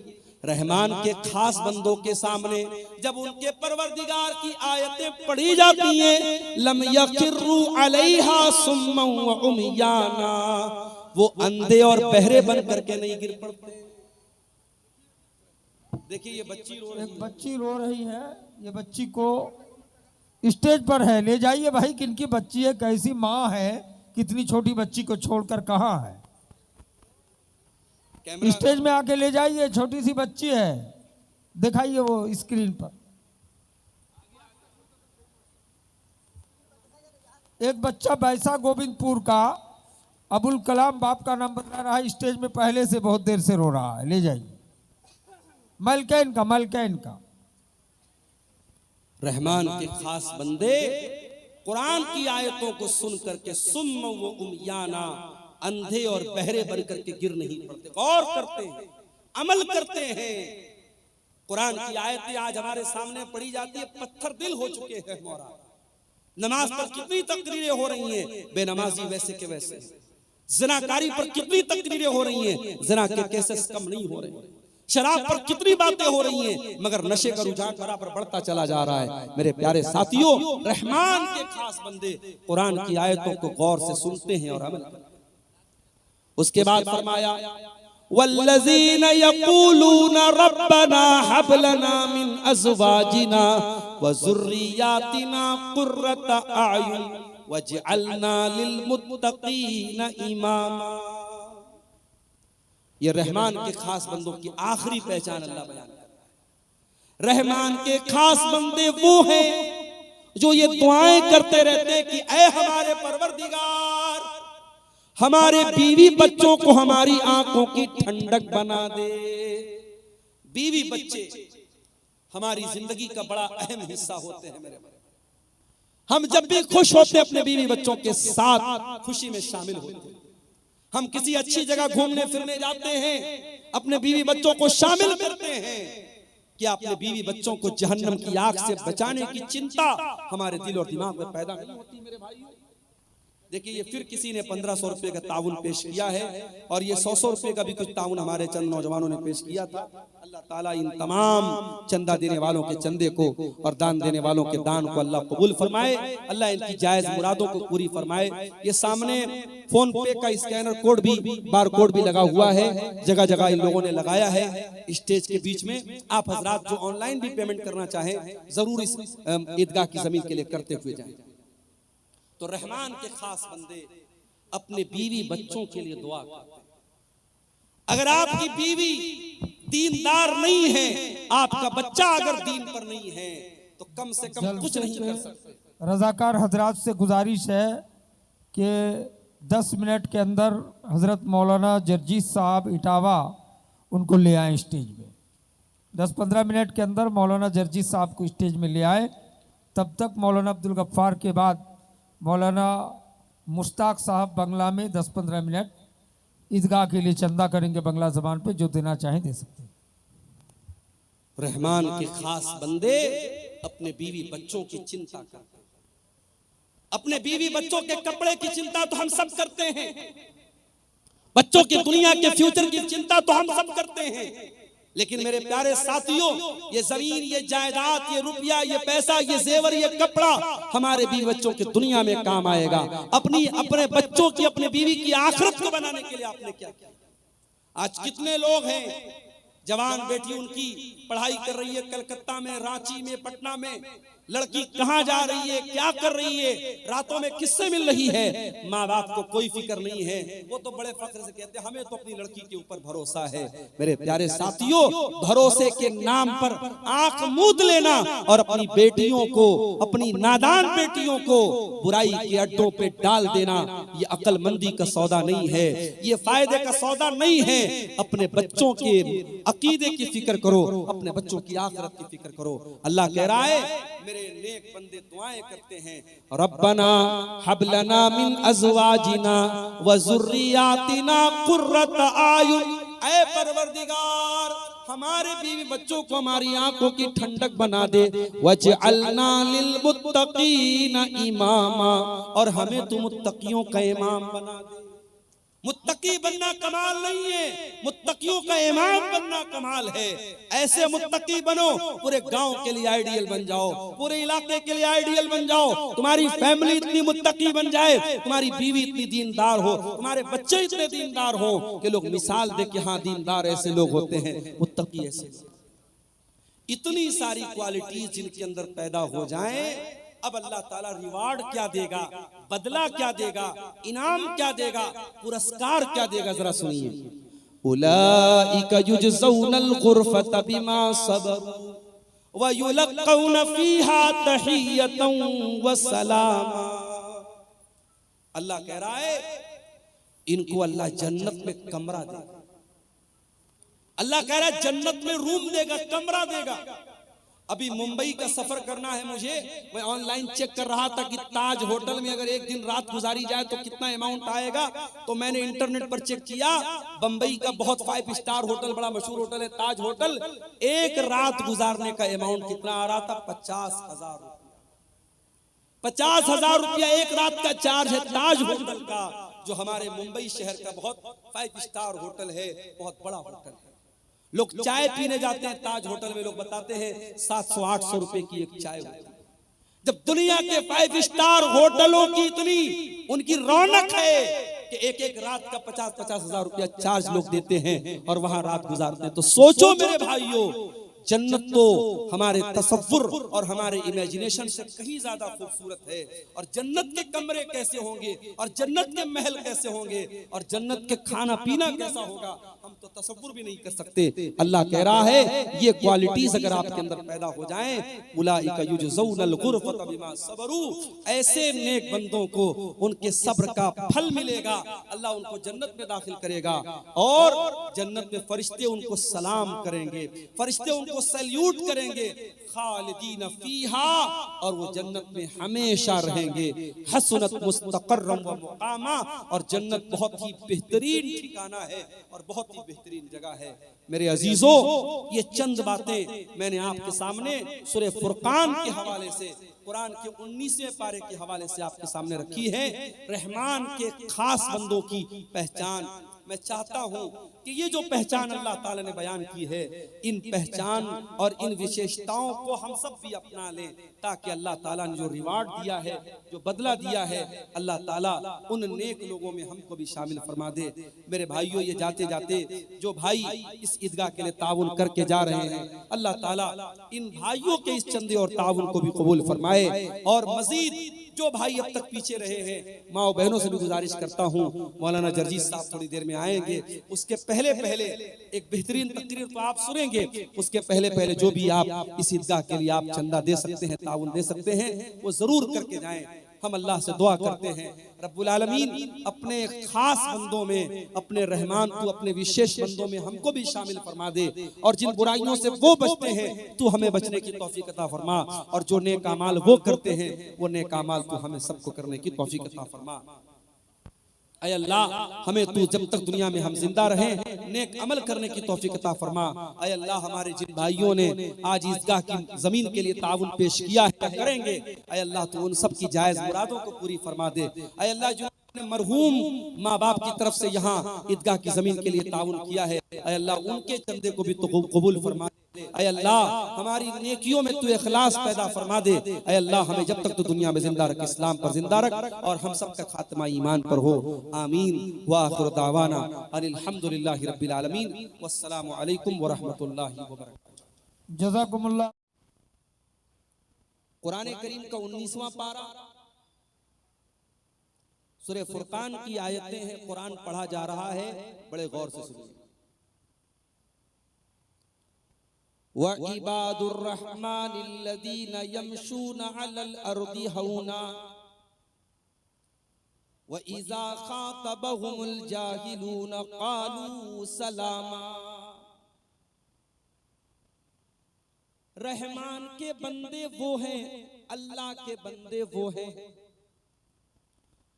Speaker 1: रहमान के खास बंदों के सामने जब उनके परवरदिगार की आयतें पढ़ी जाती हैं, लम यखिर्रू अलैहा सुम्मन व उमियाना, वो अंधे और बहरे बन करके नहीं गिर पड़ते। देखिए ये बच्ची रो रही है,
Speaker 2: एक बच्ची रो रही है। ये बच्ची को स्टेज पर है, ले जाइए भाई। किनकी बच्ची है, कैसी माँ है, कितनी छोटी बच्ची को छोड़कर कहाँ है? स्टेज में आके ले जाइए, छोटी सी बच्ची है, दिखाइए वो स्क्रीन पर। एक बच्चा बैसा गोविंदपुर का अबुल कलाम बाप का नाम बता रहा है, स्टेज में पहले से बहुत देर से रो रहा है, ले जाइए। मलकैन का
Speaker 1: रहमान के खास बंदे कुरान की आयतों को सुन करके सुम्म वो उमियाना, अंधे और बहरे बन करके गिर नहीं पड़ते, गौर करते हैं, अमल करते हैं। कुरान की आयतें आज हमारे सामने पढ़ी जाती है, पत्थर दिल हो चुके हैं मोरा। नमाज पर कितनी तकरीरें हो रही हैं, बेनमाजी वैसे के वैसे। ज़िनाकारी पर कितनी तकरीरें हो रही हैं, ज़िना के केसेस कम नहीं हो रहे। शराब पर कितनी बातें हो रही हैं, मगर नशे का रुझान बराबर बढ़ता चला जा रहा है। मेरे प्यारे साथियों, रहमान के खास बंदे कुरान की आयतों को गौर से सुनते हैं और अमल करते हैं। उसके बाद फरमाया, वल्लज़ीना यक़ूलूना रब्बना हब लना मिन अज़वाजिना व ज़ुर्रिय्यातिना क़ुर्रता अयुन वजअलना लिलमुत्तक़ीना इमामा। ये रहमान के खास बंदों की आखिरी पहचान अल्लाह बयान कर रहा है। रहमान के खास बंदे वो हैं जो ये दुआएं करते रहते कि ऐ हमारे परवरदिगार, हमारे बीवी बच्चों को हमारी आंखों की ठंडक बना दे। बीवी बच्चे हमारी जिंदगी का बड़ा अहम हिस्सा होते हैं मेरे भाई। हम जब भी खुश होते हैं अपने बीवी बच्चों के साथ खुशी में शामिल होते हैं। हम किसी अच्छी जगह घूमने फिरने जाते हैं, अपने बीवी बच्चों को शामिल करते हैं। क्या अपने बीवी बच्चों को जहन्नम की आग से बचाने की चिंता हमारे दिल और दिमाग में पैदा नहीं होती मेरे भाइयों? देखिए, ये फिर किसी ने 1500 रुपए का ताउन पेश किया है और ये 100 रुपए का भी कुछ ताउन हमारे चंद नौजवानों ने पेश किया था। अल्लाह ताला इन तमाम चंदा देने वालों के चंदे को और दान देने वालों के दान को अल्लाह कबूल फरमाए। अल्लाह इनकी जायज मुरादों को पूरी फरमाए। ये सामने फोन पे का स्कैनर कोड भी, बार कोड भी लगा हुआ है, जगह जगह इन लोगों ने लगाया है स्टेज के बीच में। आप हजरात जो ऑनलाइन भी पेमेंट करना चाहें, जरूर इस ईदगाह की जमीन के लिए करते हुए जाएं। तो रहमान के खास बंदे अपने बीवी बच्चों के लिए दुआ करते हैं। अगर आपकी बीवी दीनदार नहीं है, आपका बच्चा अगर दीन पर नहीं है, तो कम से कम कुछ नहीं कर सकते।
Speaker 2: रजाकार हजरात से गुजारिश है कि 10 मिनट के अंदर हजरत मौलाना जर्जीस साहब इटावा उनको ले आए स्टेज में। 10-15 मिनट के अंदर मौलाना जर्जीस साहब को स्टेज में ले आए। तब तक मौलाना अब्दुल गफ्फार के बाद मौलाना मुश्ताक साहब बंगला में 10-15 मिनट ईदगाह के लिए चंदा करेंगे बंगला जबान पे, जो देना चाहें दे सकते हैं।
Speaker 1: रहमान के खास बंदे अपने बीवी बच्चों की चिंता करते हैं। अपने बीवी बच्चों के कपड़े की चिंता तो हम सब करते हैं, बच्चों की दुनिया के फ्यूचर की चिंता तो हम सब करते हैं। लेकिन मेरे प्यारे साथियों, ये जमीन, ये जायदाद, ये रुपया, ये पैसा, ये जेवर, ये कपड़ा हमारे बीवी बच्चों की दुनिया में काम आएगा। अपने बच्चों की, अपने बीवी की आखिरत को बनाने के लिए आपने क्या किया? आज कितने लोग हैं, जवान बेटी उनकी पढ़ाई कर रही है कलकत्ता में, रांची में, पटना में, लड़की कहाँ जा रही है, क्या कर रही है, रातों में किससे मिल रही है, माँ बाप को कोई फिक्र नहीं है। वो तो बड़े फख्र से कहते हैं हमें तो अपनी लड़की के ऊपर भरोसा है। मेरे प्यारे साथियों, भरोसे के नाम पर आंख मूंद लेना और अपनी बेटियों को, अपनी नादान बेटियों को बुराई के अड्डों पे डाल देना, ये अक्लमंदी का सौदा नहीं है, ये फायदे का सौदा नहीं है। अपने बच्चों के अकीदे की फिक्र करो, अपने बच्चों की आखिरत की फिक्र करो। अल्लाह कह रहा है, मेरे नेक बंदे दुआएं करते हैं, रब्बना हब लना मिन अज़वाजिना व ज़ुर्रिय्यातिना क़ुर्रता आयुन। ऐ परवरदिगार, हमारे बीवी बच्चों को हमारी आंखों की ठंडक बना दे। वजअलना लिलमुत्तक़ीना इमामा, और हमें तू मुत्तकियों का इमाम बना दे। मुत्तकी बनना कमाल नहीं है, मुत्तकियों का इमाम बनना कमाल है। ऐसे मुत्तकी बनो, पूरे गांव के लिए आइडियल बन जाओ, पूरे इलाके के लिए आइडियल बन जाओ। तुम्हारी फैमिली इतनी मुत्तकी बन जाए, तुम्हारी बीवी इतनी दीनदार हो, तुम्हारे बच्चे इतने दीनदार हो कि लोग मिसाल दे कि हाँ, दीनदार ऐसे लोग होते हैं, मुत्तकी ऐसे। इतनी सारी क्वालिटीज जिनके अंदर पैदा हो जाएं, अब अल्लाह ताला रिवार्ड क्या देगा, बदला क्या देगा, इनाम क्या देगा, पुरस्कार क्या देगा, जरा सुनिए। उलाइका युजज़ौनल गुरफता बिमा सबरू व युलक़ौना फ़ीहा तहियतन व सलामा। अल्लाह कह रहा है इनको अल्लाह जन्नत में कमरा देगा। अल्लाह कह रहा है जन्नत में रूम देगा, कमरा देगा। अभी मुंबई का सफर करना है मुझे, मैं ऑनलाइन चेक कर रहा था कि ताज होटल में अगर एक दिन रात गुजारी जाए तो कितना अमाउंट आएगा। तो मैंने इंटरनेट पर चेक किया, बंबई का बहुत 5 स्टार होटल, बड़ा मशहूर होटल है ताज होटल, एक रात गुजारने का अमाउंट कितना आ रहा था, 50,000 रुपया। 50,000 रुपया एक रात का चार्ज है ताज होटल का, जो हमारे मुंबई शहर का बहुत 5 स्टार होटल है, बहुत बड़ा होटल है। लोग चाय पीने जाते हैं ताज होटल में, लोग बताते हैं 700-800 रुपए की एक चाय होती है। जब दुनिया के 5 स्टार होटलों की इतनी उनकी रौनक है कि एक एक रात का 50-50 हजार रुपया चार्ज लोग देते हैं और वहां रात गुजारते हैं, तो सोचो मेरे भाइयों, जन्नत तो हमारे तसव्वुर और हमारे इमेजिनेशन से कहीं ज्यादा खूबसूरत है। और जन्नत के कमरे कैसे होंगे, और जन्नत के महल कैसे होंगे, और जन्नत के खाना पीना कैसा होगा, हम तो तसव्वुर भी नहीं कर सकते। अल्लाह कह रहा है ये क्वालिटीज अगर आपके अंदर पैदा हो जाएं, उलाइका युजज़ौनल गुरफता बिमा सबरू, ऐसे नेक बंदों को उनके सब्र का फल मिलेगा। अल्लाह उनको जन्नत में दाखिल करेगा और जन्नत में फरिश्ते उनको सलाम करेंगे, फरिश्ते उनको सैल्यूट करेंगे। खालिदीन फीहा, और वो जन्नत में हमेशा रहेंगे। हसनत मुस्तक़र्रम व मुक़ामा, और जन्नत बहुत ही बेहतरीन ठिकाना है और बहुत ही बेहतरीन जगह है। मेरे अजीजों, ये चंद बातें मैंने आपके सामने सूरह फुरकान के हवाले से, कुरान के 19वें पारे के हवाले से आपके सामने रखी है। रहमान के खास बंदों की पहचान। मैं चाहता हूं कि ये जो पहचान अल्लाह ताला ने बयान की है, इन पहचान और इन विशेषताओं को हम सब भी अपना लें, ताकि अल्लाह ताला ने जो रिवार्ड दिया है, जो बदला दिया है, अल्लाह ताला उन नेक लोगों में हमको भी शामिल फरमा दे। मेरे भाइयों, ये जाते जाते जो भाई इस ईदगाह के लिए ताउन करके जा रहे हैं, अल्लाह ताला इन भाइयों के इस चंदे और ताउन को भी कबूल फरमाए। और मजीद जो भाई अब तक पीछे रहे हैं, माँ बहनों से भी गुजारिश करता हूँ, मौलाना जर्जी साहब थोड़ी देर में आएंगे, उसके पहले पहले एक बेहतरीन तकरीर तो आप सुनेंगे, उसके पहले पहले जो भी आप इस ईदगाह के लिए आप चंदा दे सकते हैं, ताउन दे सकते हैं, वो जरूर करके जाएं। हम अल्लाह से दुआ करते हैं रब्बुल आलमीन अपने खास बंदों में, अपने रहमान तू अपने विशेष बंदों में हमको भी शामिल फरमा दे। और जिन बुराइयों से वो बचते हैं तू हमें बचने की तौफीक अता फरमा, और जो नेक अमाल वो करते हैं वो नेक अमाल तू हमें सबको करने की तौफीक अता फरमा। ऐ अल्लाह, हमें तू जब तक दुनिया में हम जिंदा रहें नेक अमल करने की तौफीक अता फरमा। ऐ अल्लाह, हमारे जिन भाइयों ने आज ईदगाह की जमीन के लिए ताउन पेश किया है, करेंगे, ऐ अल्लाह तू उन सब की जायज मुरादों को पूरी फरमा दे। ऐ अल्लाह, जो मरहूम माँ बाप की तरफ से यहाँ ईदगाह की जमीन के लिए ताउन किया है, ऐ अल्लाह उनके चंदे को भी तो कबूल फरमा दे। ऐ अल्लाह, हमारी नेकियों में तू इखलास पैदा फरमा दे। ऐ अल्लाह, हमें जब तक तू दुनिया में जिंदा रख, इस्लाम पर जिंदा रख, और हम सब का खात्मा ईमान पर हो। आमीन व आखिर दावाना अनिल हम्दुलिल्लाहि रब्बिल आलमीन, वस्सलामु अलैकुम व रहमतुल्लाहि व बरकातहू।
Speaker 2: जज़ाकुमुल्लाह।
Speaker 1: कुरान करीम का 19वां पारा, सूरह फुरकान की आयतें हैं, कुरान पढ़ा जा रहा है, बड़े गौर से सुनिए। व इबादुर रहमानिल्लज़ीना यमशूना अलल अर्दि हौना व इज़ा खातबहुमुल जाहिलूना क़ालू सलामा। रहमान के बंदे वो हैं, अल्लाह के बंदे वो हैं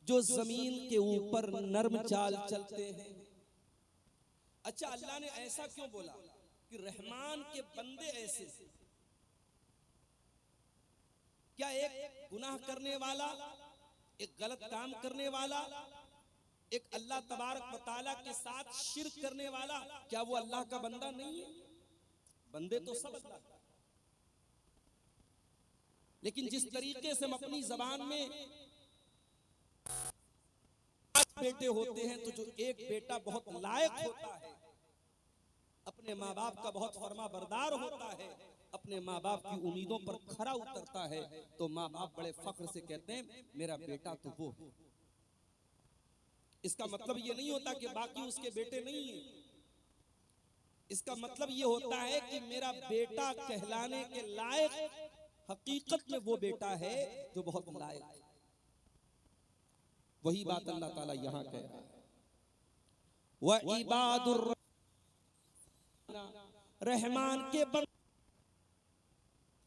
Speaker 1: जो जमीन के ऊपर नर्म चाल चलते हैं। अच्छा, अल्लाह ने ऐसा क्यों बोला कि रहमान के बंदे ऐसे? क्या एक गुनाह करने वाला, एक गलत काम करने वाला, एक अल्लाह तबारक व तआला के साथ शिर्क करने वाला, क्या वो अल्लाह का बंदा नहीं है? बंदे तो सब अल्लाह का। लेकिन जिस तरीके से हम अपनी जबान में 5 बेटे होते हैं, तो जो एक बेटा बहुत लायक होता है, अपने माँ बाप का बहुत फरमा बरदार होता है, अपने माँ बाप की उम्मीदों पर खरा उतरता है तो माँ बाप बड़े फख्र से कहते हैं मेरा बेटा तो वो है। इसका मतलब ये नहीं होता कि बाकी उसके बेटे नहीं है। इसका मतलब ये होता है कि मेरा बेटा कहलाने के लायक हकीकत में वो बेटा है जो बहुत लायक है। वही बात अल्लाह ताला यहां कह रहा है, व इबादुर रहमान के बंदे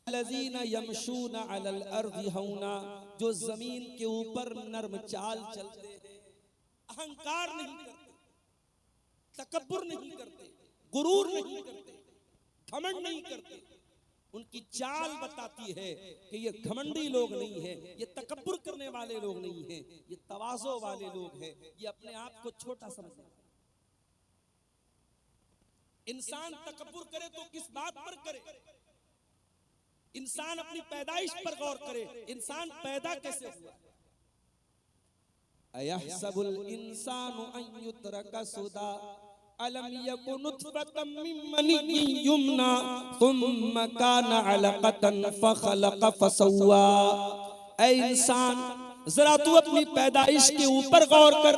Speaker 1: लजीना यमशूना अलल अर्दी हौना, जो जमीन के ऊपर नर्म चाल चलते हैं, अहंकार नहीं करते, तकब्बुर नहीं करते, गुरूर नहीं करते, घमंड नहीं करते। उनकी चाल बताती है कि ये घमंडी लोग नहीं है, ये तकब्बुर करने वाले लोग नहीं है, ये तवाज़ो वाले लोग हैं, ये अपने आप को छोटा समझते हैं। इंसान तकब्बुर करे तो किस बात पर करे? इंसान अपनी पैदाइश पर गौर करे, इंसान पैदा कैसे हुआ? अयहसबुल इंसानु अन युत्रका सुदा अलम यकुन नुतफतम मिन मनिय्यिन युमना थुम्मा काना अलक़तन फखलक़ फसव्वा। ऐ इंसान, जरा तू अपनी पैदाइश के ऊपर गौर कर,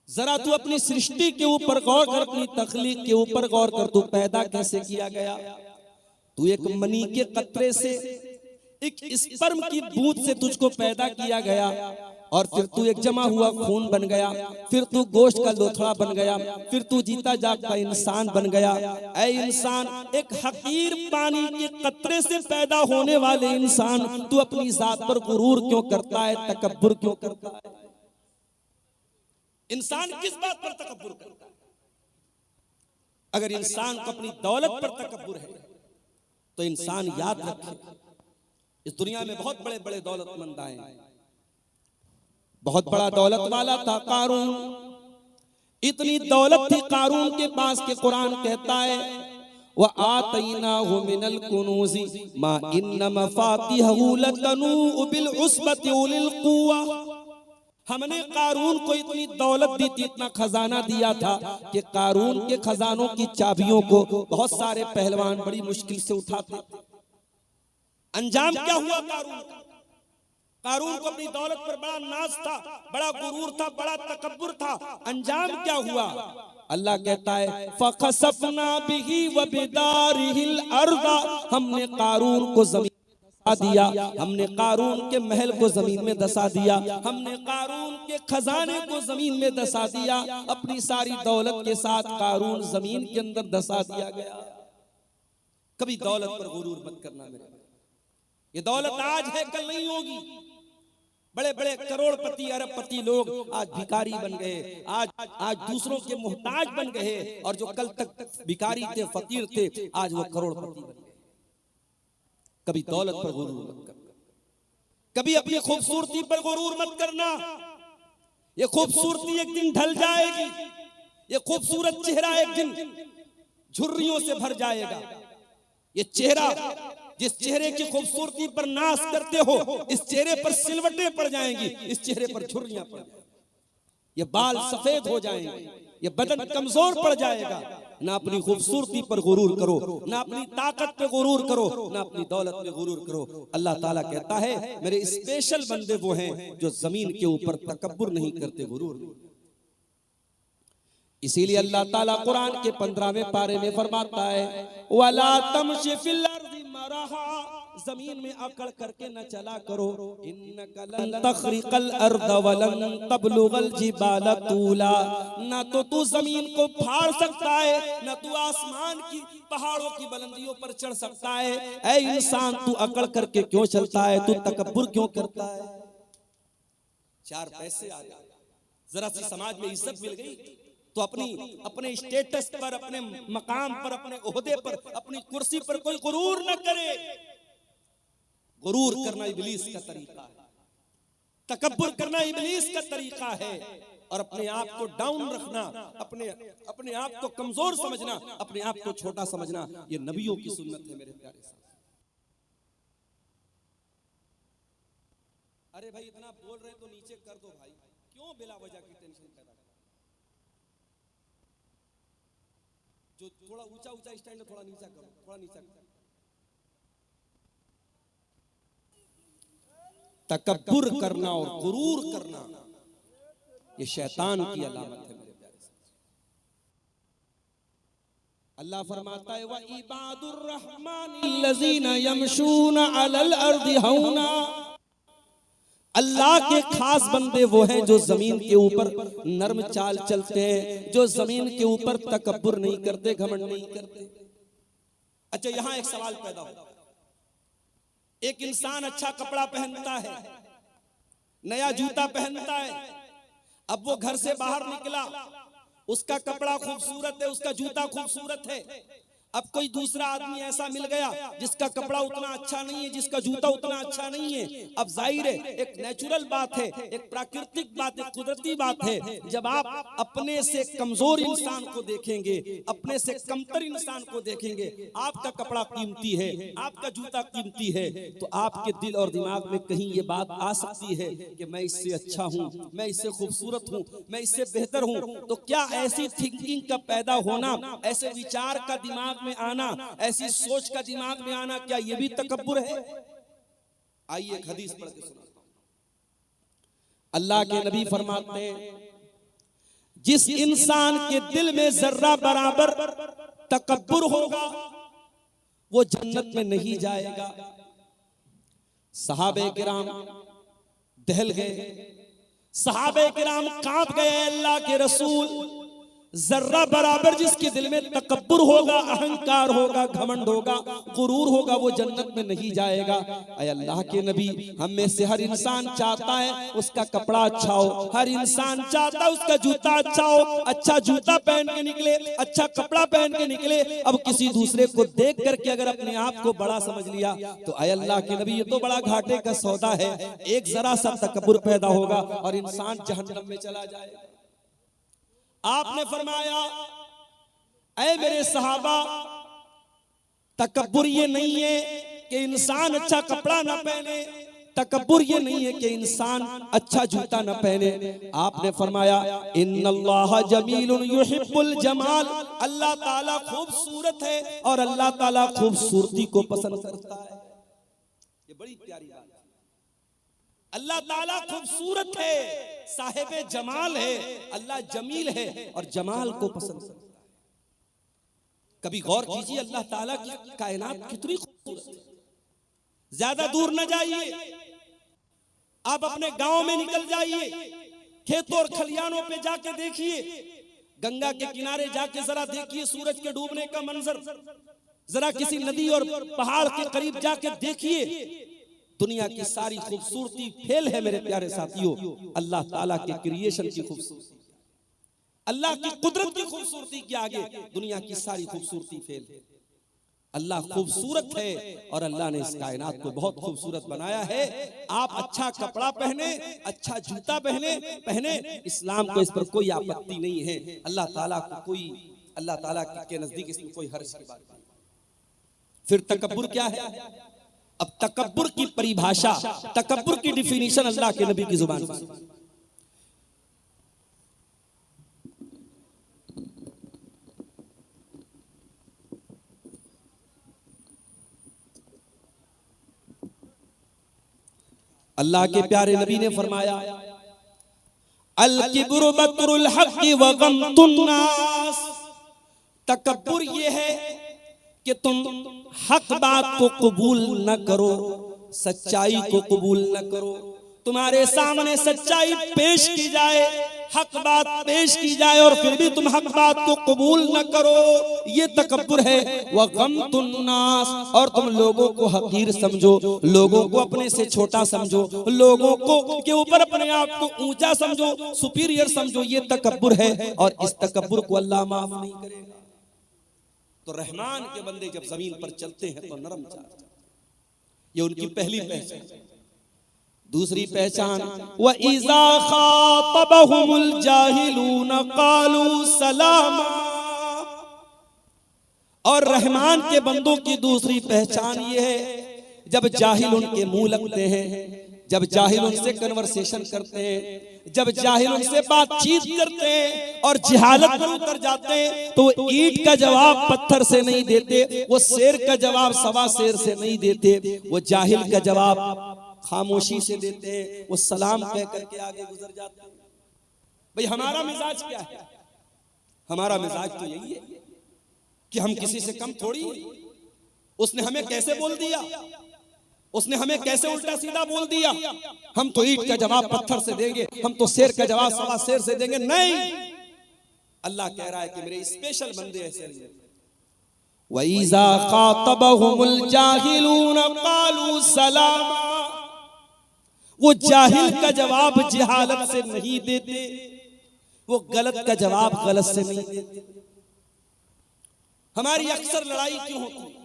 Speaker 1: जरा तू अपनी सृष्टि के ऊपर गौर कर, अपनी तख्लीक के ऊपर गौर कर। तू पैदा कैसे किया गया? तू एक मनी के कतरे से, एक स्पर्म की बूंद से तुझको पैदा किया गया, और फिर तू एक जमा हुआ खून बन गया, फिर तू गोश्त का लोथड़ा बन गया, फिर तू जीता जागता इंसान बन गया। ऐ इंसान, एक हकीर पानी के कतरे से पैदा होने वाले इंसान, तू अपनी जात पर गुरूर क्यों करता है, तकब्बुर क्यों करता है? इंसान किस बात पर तकब्बुर करता है? अगर इंसान को अपनी दौलत पर तकब्बुर है तो इंसान याद रखे, इस दुनिया में बहुत बड़े बड़े दौलतमंद आए, बहुत बड़ा दौलत वाला था कारून। इतनी दौलत थी कारून के पास के कुरान कहता है व आतैनाहु मिनल कुनूज़ि मा इन्न मफातिहहु लतनूउ बिल उस्बति उलिल कुव्वा। हमने कारून को इतनी दौलत दी थी, इतना खजाना दिया था कि कारून के खजानों की चाबियों को बहुत सारे पहलवान बड़ी मुश्किल से उठाते। अंजाम क्या हुआ कारून का? कारून को अपनी दौलत पर बड़ा नाज था, बड़ा गुरूर था, बड़ा तकब्बुर था। अंजाम क्या हुआ? अल्लाह कहता है फखसफना बिही व बिदारिहिल अर्दा। हमने कारून को जमीन दिया, हमने कारून के महल को जमीन में दसा दिया, हमने कारून के खजाने को जमीन में दसा दिया। अपनी सारी दौलत के साथ कारून जमीन के अंदर दसा दिया गया। कभी दौलत पर गुरूर मत करना मेरे। ये दौलत आज है, कल नहीं होगी। बड़े बड़े करोड़पति अरबपति लोग आज भिखारी बन गए, आज दूसरों के मोहताज बन गए, और जो कल तक भिखारी थे, फकीर थे, आज वो करोड़पति बन गए। कभी दौलत पर गुरूर मत करना, कभी अपनी खूबसूरती पर गुरूर मत करना। ये खूबसूरती एक दिन ढल जाएगी, ये खूबसूरत चेहरा एक दिन झुर्रियों से भर जाएगा। ये चेहरा, जिस चेहरे की खूबसूरती पर नाश करते हो, इस चेहरे पर सिलवटें पड़ जाएंगी, इस चेहरे पर झुर्रियां पड़ जाएंगी, ये बाल सफेद हो जाएंगे, ये बदन कमजोर पड़ जाएगा। ना अपनी खूबसूरती पर गुरूर करो, ना अपनी ताकत पे गुरूर करो, ना अपनी दौलत पे गुरूर करो। अल्लाह ताला कहता है मेरे स्पेशल बंदे वो हैं जो जमीन के ऊपर तकब्बुर नहीं करते, गुरूर नहीं। इसीलिए अल्लाह ताला कुरान के 15वें पारे में फरमाता है वला तमशी फिल अर्दी मरहा, जमीन में अकड़ करके न चला करो। इन्नका लन तखरिकल अर्द वलन तबलुगल जिबाल तूला। ना तो तू जमीन को फाड़ सकता है, ना तू आसमान की पहाड़ों की बुलंदियों पर चढ़ सकता है। ऐ इंसान, तू अकड़ करके क्यों चलता है? तू तकब्बुर क्यों करता है? 4 पैसे आ गए, जरा सी समाज में इज्जत मिल गई तो अपने स्टेटस पर, अपने मकाम पर, अपने ओहदे पर, अपनी कुर्सी पर कोई गुरूर न करे। गुरूर करना इब्लीस का तरीका है, तकब्बुर करना इब्लीस का तरीका है, और अपने आप को डाउन रखना, अपने आप को कमजोर समझना, अपने आप को छोटा समझना, ये नबियों की सुन्नत है मेरे प्यारे साथ। अरे भाई इतना बोल रहे तो नीचे कर दो भाई, क्यों बिला वजह की टेंशन पैदा? जो थोड़ा ऊंचा ऊंचा स्टैंड थोड़ा नीचा करो, थोड़ा नीचा करो। तकब्बुर करना और गुरूर करना ये शैतान की अलामत है मेरे प्यारे साथी। अल्लाह फरमाता है व इबादुर रहमानिल्लज़ीना यमशूना अलल अर्दि हौना। अल्लाह के खास बंदे वो हैं जो जमीन के ऊपर नर्म चाल चलते हैं, जो जमीन के ऊपर तकब्बुर नहीं करते, घमंड नहीं करते। अच्छा, यहां एक सवाल पैदा होता है। एक इंसान अच्छा कपड़ा पहनता है, नया जूता पहनता है, अब वो घर से बाहर निकला, उसका कपड़ा खूबसूरत है, उसका जूता खूबसूरत है। अब कोई दूसरा आदमी ऐसा मिल गया जिसका कपड़ा उतना अच्छा नहीं है, जिसका जूता उतना अच्छा नहीं है। अब जाहिर है एक नेचुरल बात है, एक प्राकृतिक बात है, कुदरती बात है। जब आप अपने से कमजोर इंसान को देखेंगे, अपने से कमतर इंसान को देखेंगे, आपका कपड़ा कीमती है, आपका जूता कीमती है, तो आपके दिल और दिमाग में कहीं ये बात आ सकती है कि मैं इससे अच्छा हूं, मैं इससे खूबसूरत हूं, मैं इससे बेहतर हूं। तो क्या ऐसी थिंकिंग का पैदा होना, ऐसे विचार का दिमाग में आना, ऐसी सोच का दिमाग में आना, क्या यह भी तकब्बुर है? आइए एक हदीस पढ़ के सुनाता हूं। अल्लाह के नबी फरमाते हैं जिस इंसान के दिल में जर्रा बराबर तकब्बुर होगा वो जन्नत में नहीं जाएगा। सहाबे किराम दहल गए, सहाबे किराम कांप गए। अल्लाह के रसूल, जर्रा बराबर जिसके दिल में तकब्बुर होगा, अहंकार होगा, घमंड होगा, गुरूर होगा, वो जन्नत में नहीं जाएगा। ऐ अल्लाह के नबी, हम में से हर इंसान चाहता है उसका कपड़ा अच्छा हो, हर इंसान चाहता है उसका जूता अच्छा हो, अच्छा जूता पहन के निकले, अच्छा कपड़ा पहन के निकले। अब किसी दूसरे को देख करके अगर अपने आप को बड़ा समझ लिया तो ऐ अल्लाह के नबी, ये तो बड़ा घाटे का सौदा है। एक जरा सा तकब्बुर पैदा होगा और इंसान जहन्नम में चला जाएगा। आपने फरमाया ऐ मेरे सहाबा, तकब्बुर ये नहीं है कि इंसान अच्छा कपड़ा ना पहने, तकब्बुर ये नहीं है कि इंसान अच्छा जूता ना पहने। आपने फरमाया इन्नल्लाह जमीलुन युहिब्बुल जमाल, अल्लाह ताला खूबसूरत है और अल्लाह ताला खूबसूरती को पसंद करता है। ये बड़ी प्यारी बात है। अल्लाह ताला खूबसूरत है, साहिबे जमाल है, अल्लाह जमील है और जमाल को पसंद करता है। कभी गौर कीजिए अल्लाह ताला की कायनात कितनी खूबसूरत है। ज्यादा दूर न जाइए, आप अपने गांव में निकल जाइए, खेतों और खलियानों पे जाके देखिए, गंगा के किनारे जाके जरा देखिए सूरज के डूबने का मंजर, जरा किसी नदी और पहाड़ के करीब जाके देखिए, दुनिया की सारी खूबसूरती फेल है मेरे प्यारे साथियों अल्लाह ताला के क्रिएशन की खूबसूरती, अल्लाह की कुदरत की खूबसूरती के आगे दुनिया की सारी खूबसूरती फेल है। अल्लाह खूबसूरत है और अल्लाह ने इस कायनात को बहुत खूबसूरत बनाया है। आप अच्छा कपड़ा पहने, अच्छा जूता पहने, इस्लाम को इस पर कोई आपत्ति नहीं है। अल्लाह ताला के नजदीक इसमें कोई हर्ज की बात नहीं। फिर तकब्बुर क्या है? अब तकब्बुर की परिभाषा, तकब्बुर की डिफिनीशन अल्लाह के नबी की जुबान से। अल्लाह के प्यारे नबी ने फरमाया अल किब्रु बत्रुल हक़्क़ि व गम्तुन नास, तकब्बुर ये है कि तुम हक बात को कबूल न करो, सच्चाई को कबूल न करो। तुम्हारे सामने सच्चाई पेश की जाए, हक बात पेश की जाए और फिर भी तुम हक बात को कबूल न करो, ये तकब्बुर है। व गम्तुन नास, और तुम लोगों को हकीर समझो, लोगों को अपने से छोटा समझो, लोगों को के ऊपर अपने आप को ऊंचा समझो, सुपीरियर समझो, ये तकब्बुर है और इस तकब्बुर को अल्लाह माफ नहीं करेगा। तो रहमान के बंदे जब जमीन पर चलते हैं तो नरम चाल, ये उनकी पहली पहचान। दूसरी पहचान व इज़ा खातबहुमुल जाहिलून क़ालू सलामा, और रहमान के बंदों की दूसरी पहचान ये है जब जाहिल उनके मुंह लगते हैं, जब जाहिल उनसे कन्वर्सेशन करते हैं, जब जाहिल उनसे बातचीत करते हैं और जिहालत पर उतर जाते हैं, तो वो ईंट का जवाब पत्थर से नहीं देते, वो शेर का जवाब सवा शेर से नहीं देते, वो जाहिल का जवाब खामोशी से देते हैं, वो सलाम कह करके आगे गुजर जाते हैं। भाई हमारा मिजाज क्या है? हमारा मिजाज तो यही है कि हम किसी से कम थोड़ी। उसने हमें कैसे बोल दिया, उसने हमें कैसे उल्टा सीधा बोल दिया, हम तो ईंट का जवाब पत्थर से देंगे, हम तो शेर का जवाब सवा शेर से देंगे। नहीं, अल्लाह कह रहा है कि मेरे स्पेशल बंदे ऐसे नहीं। वइज़ा ख़ातबहुमुल जाहिलून क़ालू सलामा, वो जाहिल का जवाब जहालत से नहीं देते, वो गलत का जवाब गलत से नहीं देते। हमारी अक्सर लड़ाई क्यों होती है?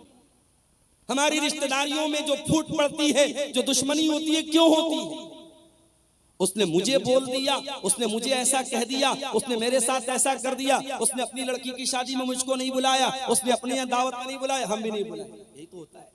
Speaker 1: हमारी रिश्तेदारियों में जो फूट पड़ती है, जो दुश्मनी होती है, क्यों होती है? उसने मुझे बोल दिया, उसने मुझे ऐसा कह दिया, उसने मेरे साथ ऐसा कर दिया, उसने अपनी लड़की की शादी में मुझको नहीं बुलाया, उसने अपने यहाँ दावत में नहीं बुलाया, हम भी नहीं बुलाए। यही तो होता है।